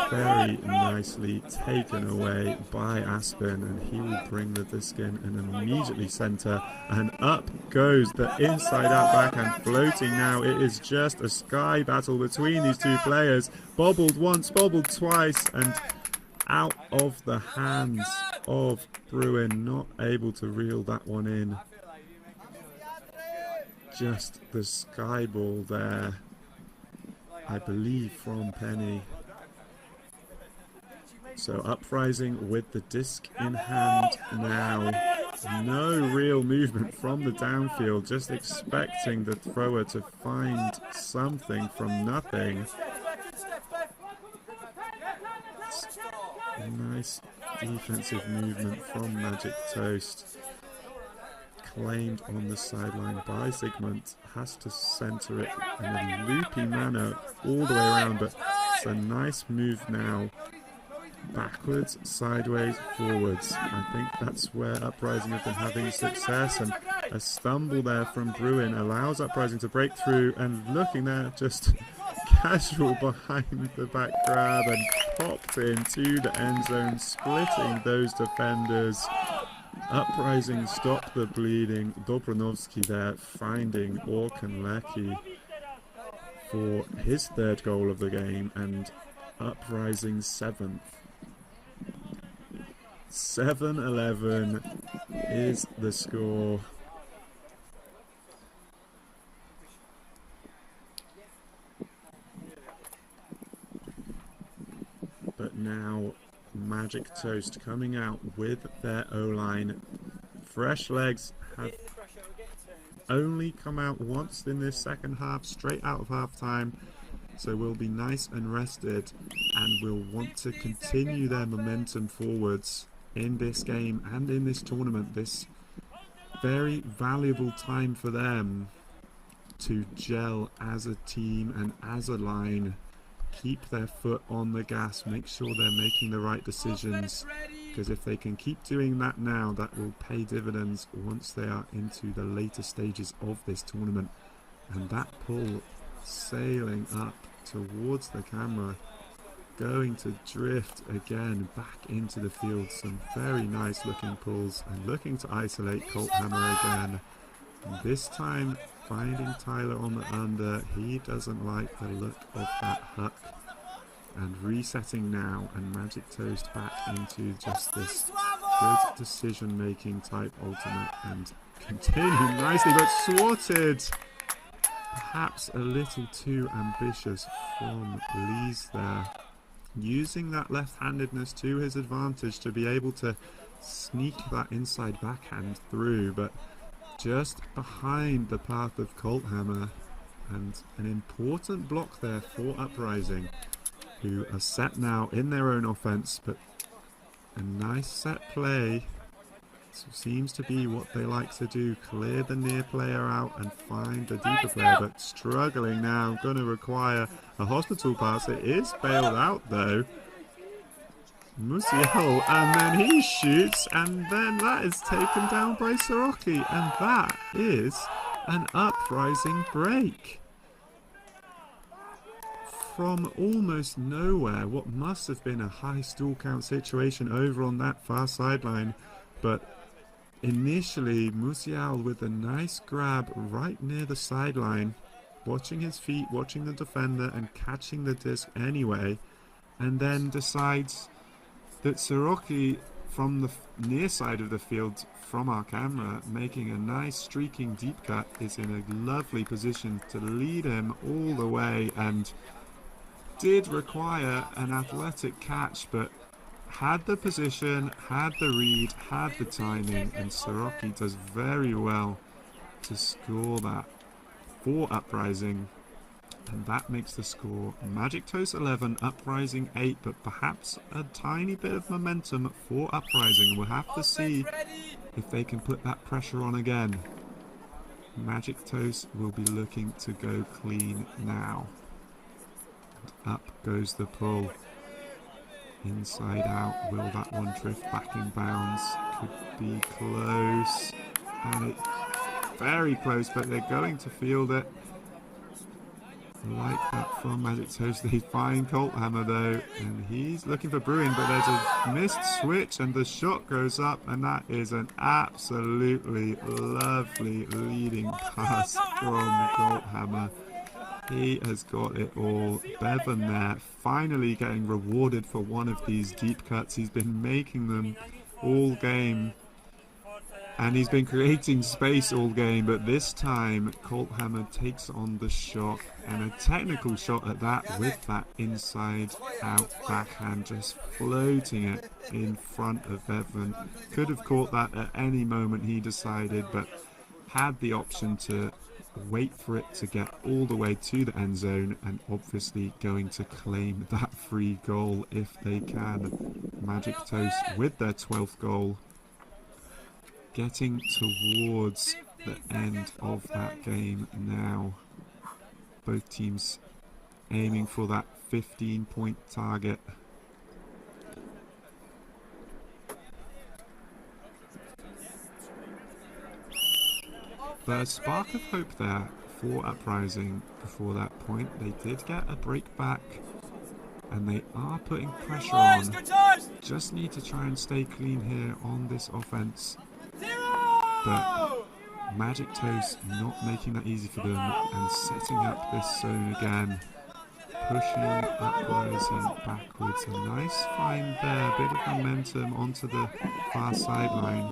very nicely taken away by Aspen, and he will bring the disc in and immediately center, and up goes the inside out backhand floating. Now it is just a sky battle between these two players. Bobbled once, bobbled twice, and out of the hands of Bruin, not able to reel that one in. Just the sky ball there, I believe, from Penny. So Uprising with the disc in hand now. No real movement from the downfield, just expecting the thrower to find something from nothing. A nice defensive movement from Magic Toast. Claimed on the sideline by Zygmunt. Has to center it in a loopy manner all the way around, but it's a nice move now. Backwards, sideways, forwards. I think that's where Uprising have been having success, and a stumble there from Bruin allows Uprising to break through, and looking there, just casual behind the back grab and popped into the end zone, splitting those defenders. Uprising stop the bleeding. Dobronovsky there finding Orkanlecki for his third goal of the game, and Uprising 7th. 7-11 is the score. But now Magic Toast coming out with their O-line. Fresh legs have only come out once in this second half, straight out of half time. So we'll be nice and rested and will want to continue their momentum forwards in this game and in this tournament. This very valuable time for them to gel as a team and as a line. Keep their foot on the gas, make sure they're making the right decisions, because if they can keep doing that now, that will pay dividends once they are into the later stages of this tournament. And that pull sailing up towards the camera, going to drift again back into the field. Some very nice looking pulls and looking to isolate Colthammer again. And this time finding Tyler on the under. He doesn't like the look of that hook. And resetting now, and Magic Toast back into just this good decision making type ultimate, and continuing nicely but swatted. Perhaps a little too ambitious from Lees there, using that left-handedness to his advantage to be able to sneak that inside backhand through, but just behind the path of Colthammer. And an important block there for Uprising, who are set now in their own offense, but a nice set play seems to be what they like to do. Clear the near player out and find the deeper player, but struggling now, going to require a hospital pass. It is bailed out though. Musial, and then he shoots, and then that is taken down by Soroki, and that is an Uprising break. From almost nowhere, what must have been a high stall count situation over on that far sideline, but initially Musial with a nice grab right near the sideline, watching his feet, watching the defender, and catching the disc anyway, and then decides that Soroki from the near side of the field from our camera, making a nice streaking deep cut, is in a lovely position to lead him all the way, and did require an athletic catch, but had the position, had the read, had the timing, and Soroki does very well to score that for Uprising. And that makes the score Magic Toast 11, Uprising 8, but perhaps a tiny bit of momentum for Uprising. We'll have to see if they can put that pressure on again. Magic Toast will be looking to go clean now. And up goes the pull. Inside out, will that one drift back in bounds? Could be close. And it's very close, but they're going to field it. Like that from Magic Toast. They find Colthammer though, and he's looking for Bruin, but there's a missed switch and the shot goes up, and that is an absolutely lovely leading pass from Colthammer. He has got it all. Bevan there finally getting rewarded for one of these deep cuts. He's been making them all game, and he's been creating space all game, but this time Colthammer takes on the shot, and a technical shot at that, with that inside out backhand, just floating it in front of Bevan. Could have caught that at any moment, he decided, but had the option to wait for it to get all the way to the end zone, and obviously going to claim that free goal if they can. Magic Toast with their 12th goal, getting towards the end of that game now. Both teams aiming for that 15-point target. The spark of hope there for Uprising before that point. They did get a break back, and they are putting pressure on. Just need to try and stay clean here on this offense. but Magic Toast not making that easy for them and setting up this zone again. Pushing Uprising backwards. A nice find there, a bit of momentum onto the far sideline.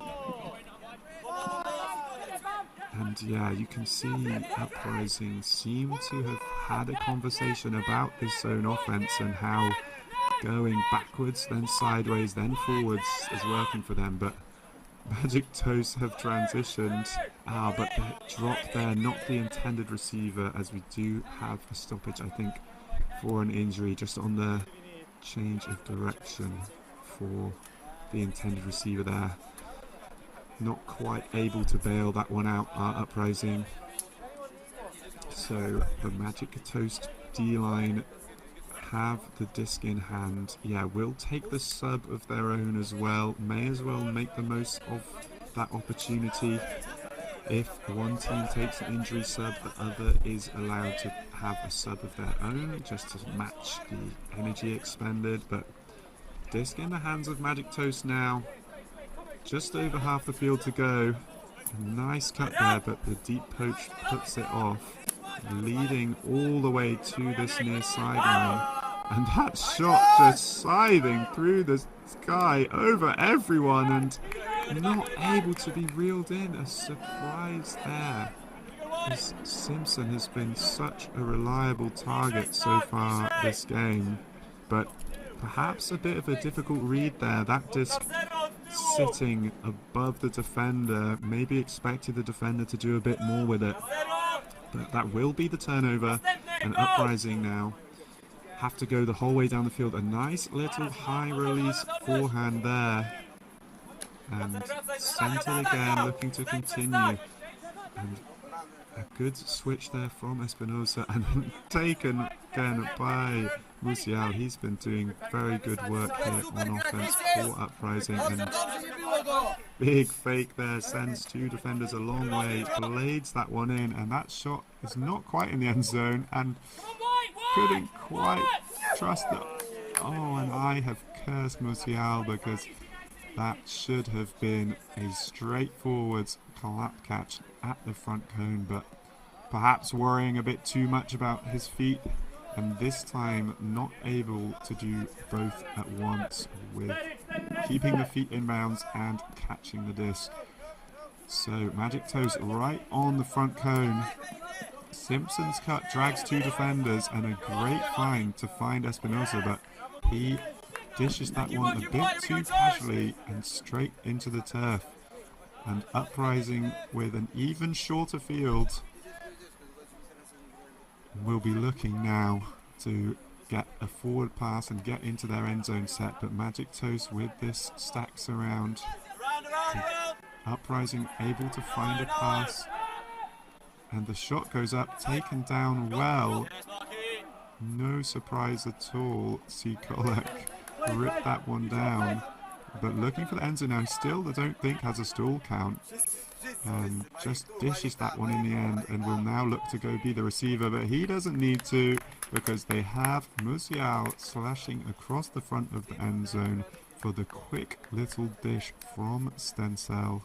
And yeah, you can see Uprising seem to have had a conversation about this zone offense and how going backwards, then sideways, then forwards is working for them. But Magic Toast have transitioned, but the drop there, not the intended receiver, as we do have a stoppage, I think, for an injury, just on the change of direction for the intended receiver there. Not quite able to bail that one out, Uprising. So the Magic Toast D-line have the disc in hand. Yeah, will take the sub of their own as well. May as well make the most of that opportunity. If one team takes an injury sub, the other is allowed to have a sub of their own just to match the energy expended. But disc in the hands of Magic Toast now. Just over half the field to go. A nice cut there, but the deep poach puts it off, leading all the way to this near sideline. And that shot just scything through the sky over everyone and not able to be reeled in. A surprise there, as Simpson has been such a reliable target so far this game. But perhaps a bit of a difficult read there. That disc sitting above the defender, maybe expected the defender to do a bit more with it. But that will be the turnover, and Uprising now have to go the whole way down the field. A nice little high release forehand there. And centered again, looking to continue. And a good switch there from Espinosa, and taken again by Musial. He's been doing very good work here on offense for Uprising. And big fake there, sends two defenders a long way, blades that one in, and that shot is not quite in the end zone, and couldn't quite trust it. Oh, and I have cursed Musial because that should have been a straightforward clap catch at the front cone, but perhaps worrying a bit too much about his feet, and this time not able to do both at once, with keeping the feet in bounds and catching the disc. So Magic Toast right on the front cone. Simpson's cut drags two defenders, and a great find to find Espinosa, but he dishes that one a bit too casually and straight into the turf. And Uprising with an even shorter field will be looking now to get a forward pass and get into their end zone set, but Magic Toast with this stacks around. Uprising able to find a pass, and the shot goes up, taken down well. No surprise at all. Sikolek ripped that one down, but looking for the end zone now. Still, I don't think has a stall count, and just dishes that one in the end, and will now look to go be the receiver, but he doesn't need to, because they have Musial slashing across the front of the end zone for the quick little dish from Stencel.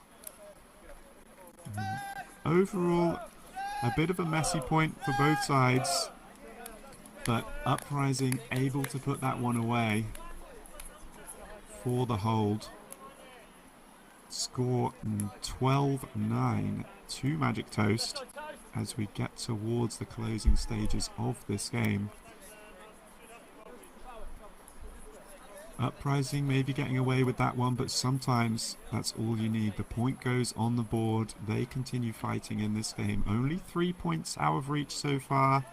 Overall, a bit of a messy point for both sides, but Uprising able to put that one away for the hold. Score 12-9 to Magic Toast as we get towards the closing stages of this game. Uprising may be getting away with that one, but sometimes that's all you need. The point goes on the board. They continue fighting in this game. Only 3 points out of reach so far.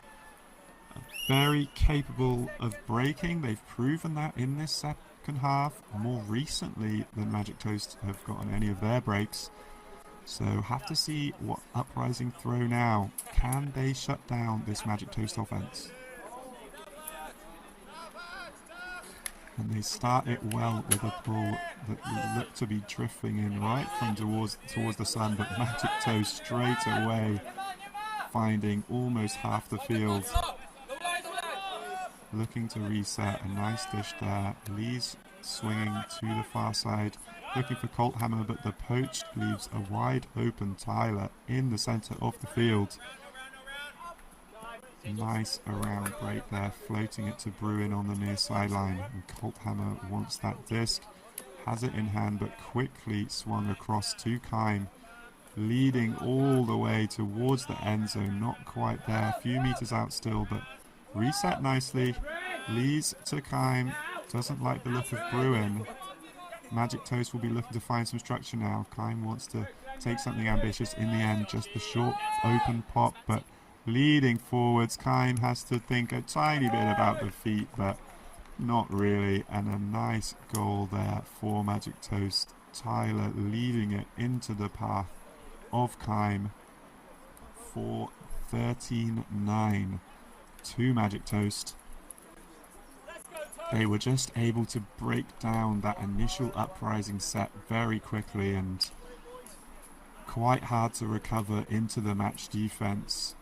Very capable of breaking. They've proven that in this second half more recently than Magic Toast have gotten any of their breaks. So have to see what Uprising throw now. Can they shut down this Magic Toast offense? And they start it well with a pull that looked to be drifting in right from towards the sun, but Magic Toast straight away finding almost half the field. Looking to reset. A nice dish there. Lee's swinging to the far side, looking for Colt Hammer, but the poach leaves a wide open Tyler in the centre of the field. Nice around break there, floating it to Bruin on the near sideline, and Colt Hammer wants that disc, has it in hand, but quickly swung across to Keim, leading all the way towards the end zone. Not quite there, a few meters out still, but reset nicely, leads to Keim, doesn't like the look of Bruin. Magic Toast will be looking to find some structure now. Keim wants to take something ambitious. In the end, just the short open pop, but leading forwards. Keim has to think a tiny bit about the feet, but not really. And a nice goal there for Magic Toast. Tyler leading it into the path of Keim for 13-9 to Magic Toast. They were just able to break down that initial Uprising set very quickly, and quite hard to recover into the match defense.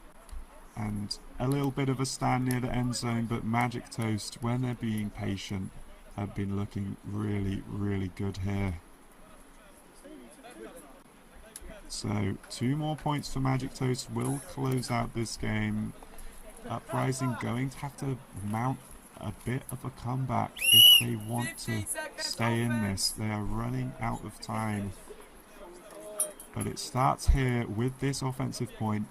And a little bit of a stand near the end zone, but Magic Toast, when they're being patient, have been looking really, really good here. So 2 more points for Magic Toast will close out this game. Uprising going to have to mount a bit of a comeback if they want to stay in this. They are running out of time. But it starts here with this offensive point,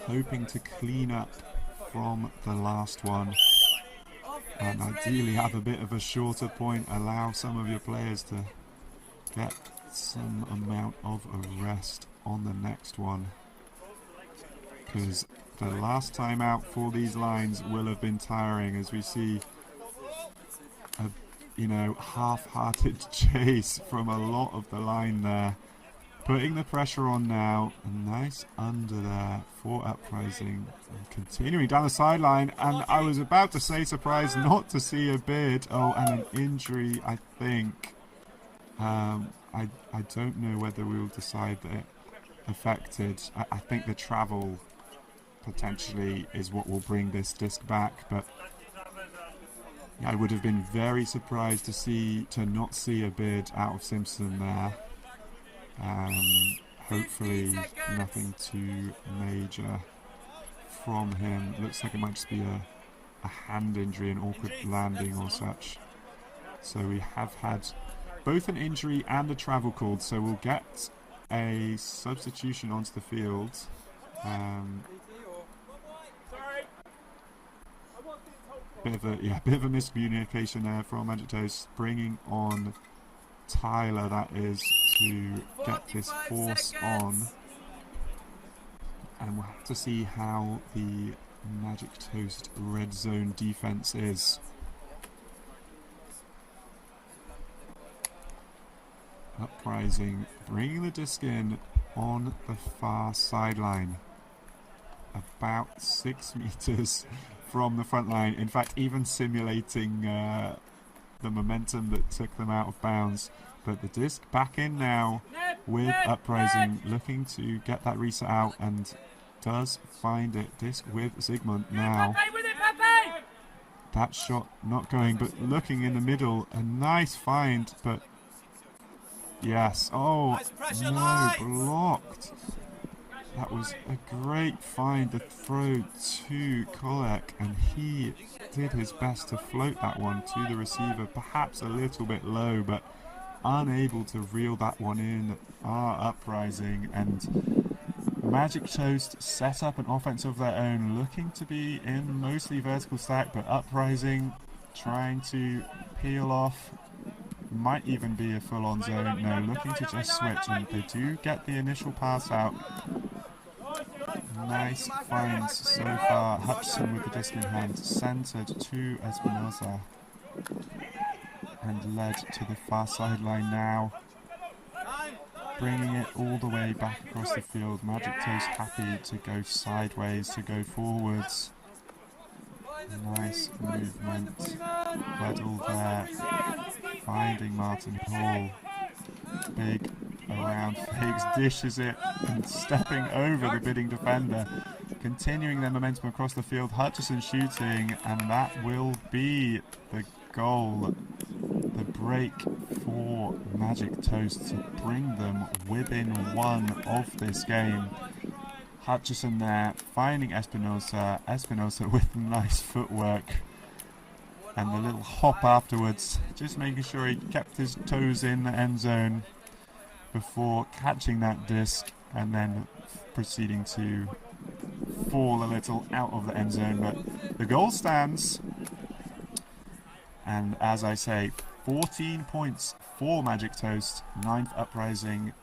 hoping to clean up from the last one, and ideally have a bit of a shorter point, allow some of your players to get some amount of a rest on the next one, because the last time out for these lines will have been tiring, as we see a half-hearted chase from a lot of the line there. Putting the pressure on now, a nice under there for Uprising, and continuing down the sideline, and I was about to say surprised not to see a bid. Oh, and an injury, I think. I don't know whether we will decide that it affected. I think the travel potentially is what will bring this disc back, but I would have been very surprised to not see a bid out of Simpson there. Hopefully nothing too major from him. Looks like it might just be a hand injury, an awkward landing or such. So we have had both an injury and a travel called, so we'll get a substitution onto the field. Bit of a miscommunication there from Magic Toast, bringing on Tyler, that is, to get this force on, and we'll have to see how the Magic Toast red zone defense is. Uprising bringing the disc in on the far sideline, about 6 meters from the front line. In fact, even simulating the momentum that took them out of bounds. But the disc back in now with Uprising, looking to get that reset out, and does find it. Disc with Zygmunt now. That shot not going, but looking in the middle. A nice find, but yes. Oh, no, blocked. That was a great find, the throw to Kolek, and he did his best to float that one to the receiver, perhaps a little bit low, but unable to reel that one in. Uprising, and Magic Toast set up an offense of their own, looking to be in mostly vertical stack, but Uprising trying to peel off. Might even be a full-on zone. No, looking to just switch, and they do get the initial pass out. Nice finds so far. Hutchison with the disc in hand, centered to Espinosa, and led to the far sideline now, bringing it all the way back across the field. Magic Toast happy to go sideways, to go forwards. Nice movement. Weddle there, finding Martin Hall. Big around fakes, dishes it, and stepping over the bidding defender. continuing their momentum across the field. Hutchison shooting, and that will be the goal. The break for Magic Toast to bring them within one of this game. Hutchison there finding Espinosa. Espinosa with nice footwork. And the little hop afterwards, just making sure he kept his toes in the end zone before catching that disc and then proceeding to fall a little out of the end zone. But the goal stands. And as I say, 14 points for Magic Toast, 9th Uprising.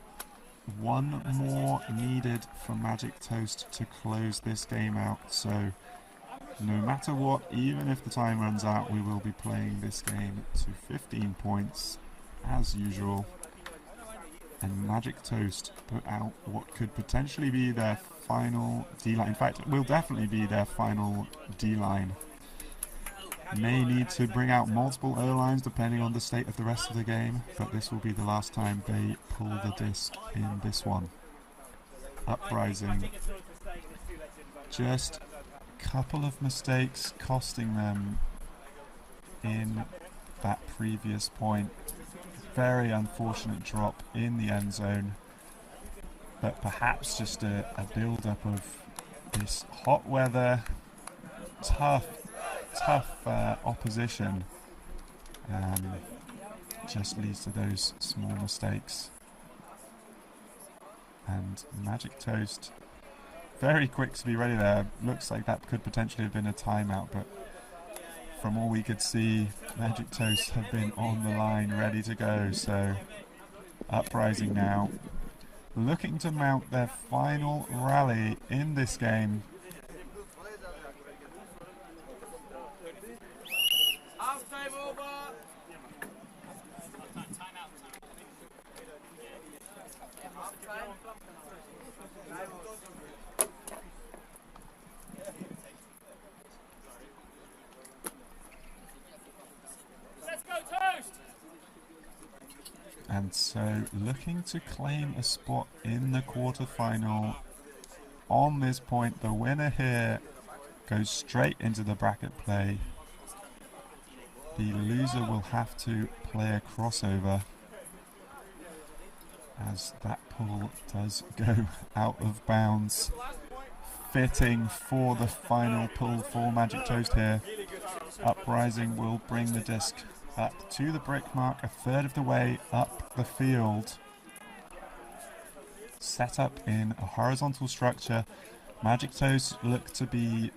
One more needed for Magic Toast to close this game out. So no matter what, even if the time runs out, we will be playing this game to 15 points as usual. And Magic Toast put out what could potentially be their final D-line. In fact, it will definitely be their final D-line. May need to bring out multiple O-lines depending on the state of the rest of the game, but this will be the last time they pull the disc in this one. Uprising. Just couple of mistakes costing them in that previous point. Very unfortunate drop in the end zone, but perhaps just a build-up of this hot weather, tough opposition, just leads to those small mistakes. And Magic Toast very quick to be ready there. Looks like that could potentially have been a timeout, but from all we could see, Magic Toast have been on the line, ready to go. So Uprising now looking to mount their final rally in this game. Half-time over. Let's go Toast! And so looking to claim a spot in the quarterfinal. On this point, the winner here goes straight into the bracket play. The loser will have to play a crossover, as that pull does go out of bounds. Fitting for the final pull for Magic Toast here. Uprising will bring the disc up to the brick mark, a third of the way up the field. Set up in a horizontal structure. Magic Toast look to be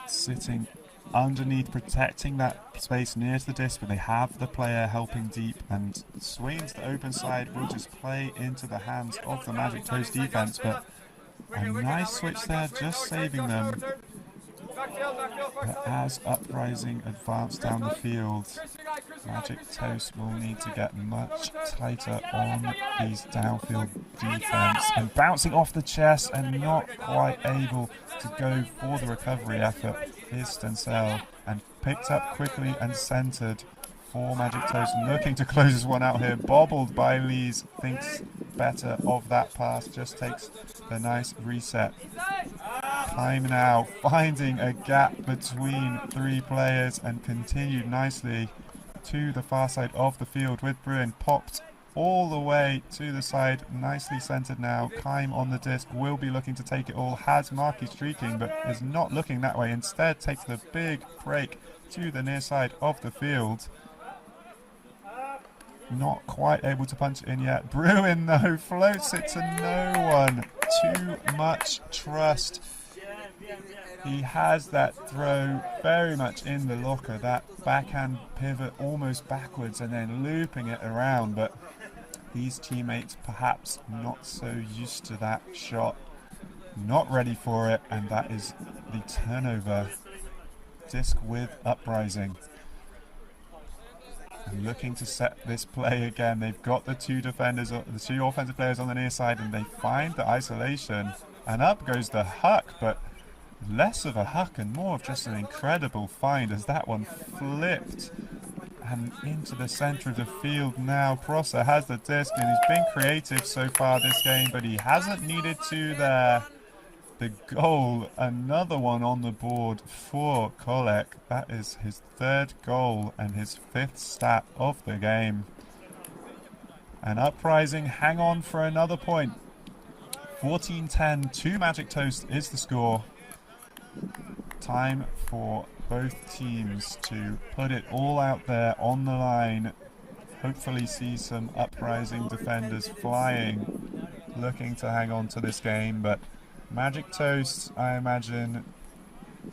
sitting underneath, protecting that space near to the disc, but they have the player helping deep, and swinging to the open side will just play into the hands of the Magic Toast defense. But a nice switch there, just saving them. But as Uprising advance down the field, Magic Toast will need to get much tighter on these downfield defense, and bouncing off the chest and not quite able to go for the recovery effort is Stencel, and picked up quickly and centered for Magic Toast, looking to close this one out here. Bobbled by Lees, thinks better of that pass, just takes the nice reset. Time now, finding a gap between three players, and continued nicely to the far side of the field with Bruin. Popped all the way to the side, nicely centered now. Kime on the disc, will be looking to take it all. Has Marky streaking, but is not looking that way. Instead takes the big break to the near side of the field. Not quite able to punch it in yet. Bruin though floats it to no one. Too much trust. He has that throw very much in the locker, that backhand pivot almost backwards and then looping it around, but these teammates perhaps not so used to that shot, not ready for it, and that is the turnover. Disc with Uprising. And looking to set this play again. They've got the two defenders, the two offensive players on the near side, and they find the isolation, and up goes the Huck, but less of a Huck and more of just an incredible find as that one flipped and into the center of the field. Now Prosser has the disc, and he's been creative so far this game, but he hasn't needed to there. the goal, another one on the board for Kolek. That is his 3rd goal and his 5th stat of the game. And Uprising hang on for another point. 14-10 to Magic Toast is the score. Time for both teams to put it all out there on the line. Hopefully see some Uprising defenders flying, looking to hang on to this game. But Magic Toast, I imagine,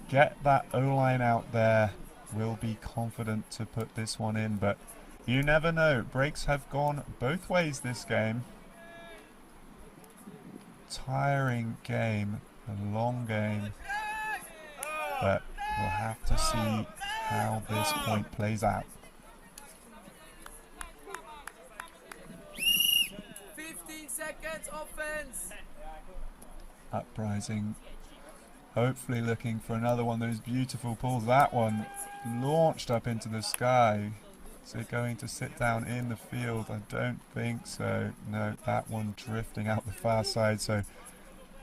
get that O-line out there, will be confident to put this one in. But you never know. Breaks have gone both ways this game. Tiring game, a long game. But we'll have to see how this point plays out. 15 seconds offense. Uprising hopefully looking for another one of those beautiful pulls. That one launched up into the sky. Is it going to sit down in the field? I don't think so. No, that one drifting out the far side. So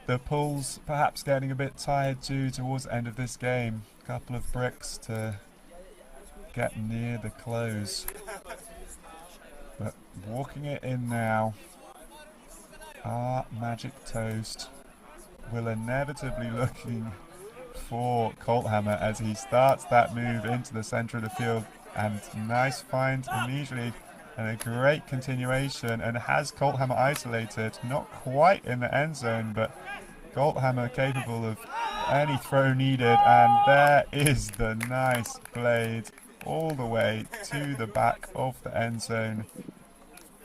the pulls perhaps getting a bit tired too towards the end of this game. A couple of bricks to get near the close. But walking it in now, our Magic Toast will inevitably looking for Colthammer as he starts that move into the center of the field. And nice find immediately and a great continuation, and has Colthammer isolated, not quite in the end zone, but Colthammer capable of any throw needed, and there is the nice blade all the way to the back of the end zone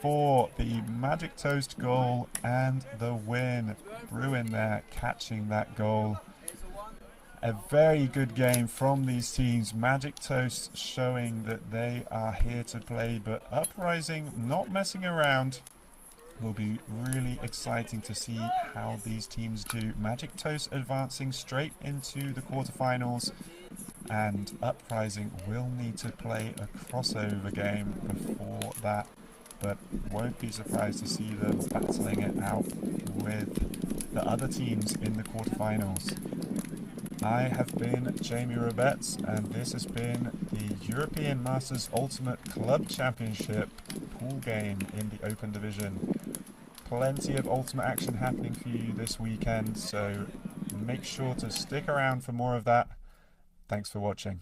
for the Magic Toast goal and the win. Bruin there catching that goal. A very good game from these teams. Magic Toast showing that they are here to play, but Uprising not messing around. Will be really exciting to see how these teams do. Magic Toast advancing straight into the quarterfinals, and Uprising will need to play a crossover game before that, but won't be surprised to see them battling it out with the other teams in the quarterfinals. I have been Jamie Roberts, and this has been the European Masters Ultimate Club Championship pool game in the Open Division. Plenty of Ultimate action happening for you this weekend, so make sure to stick around for more of that. Thanks for watching.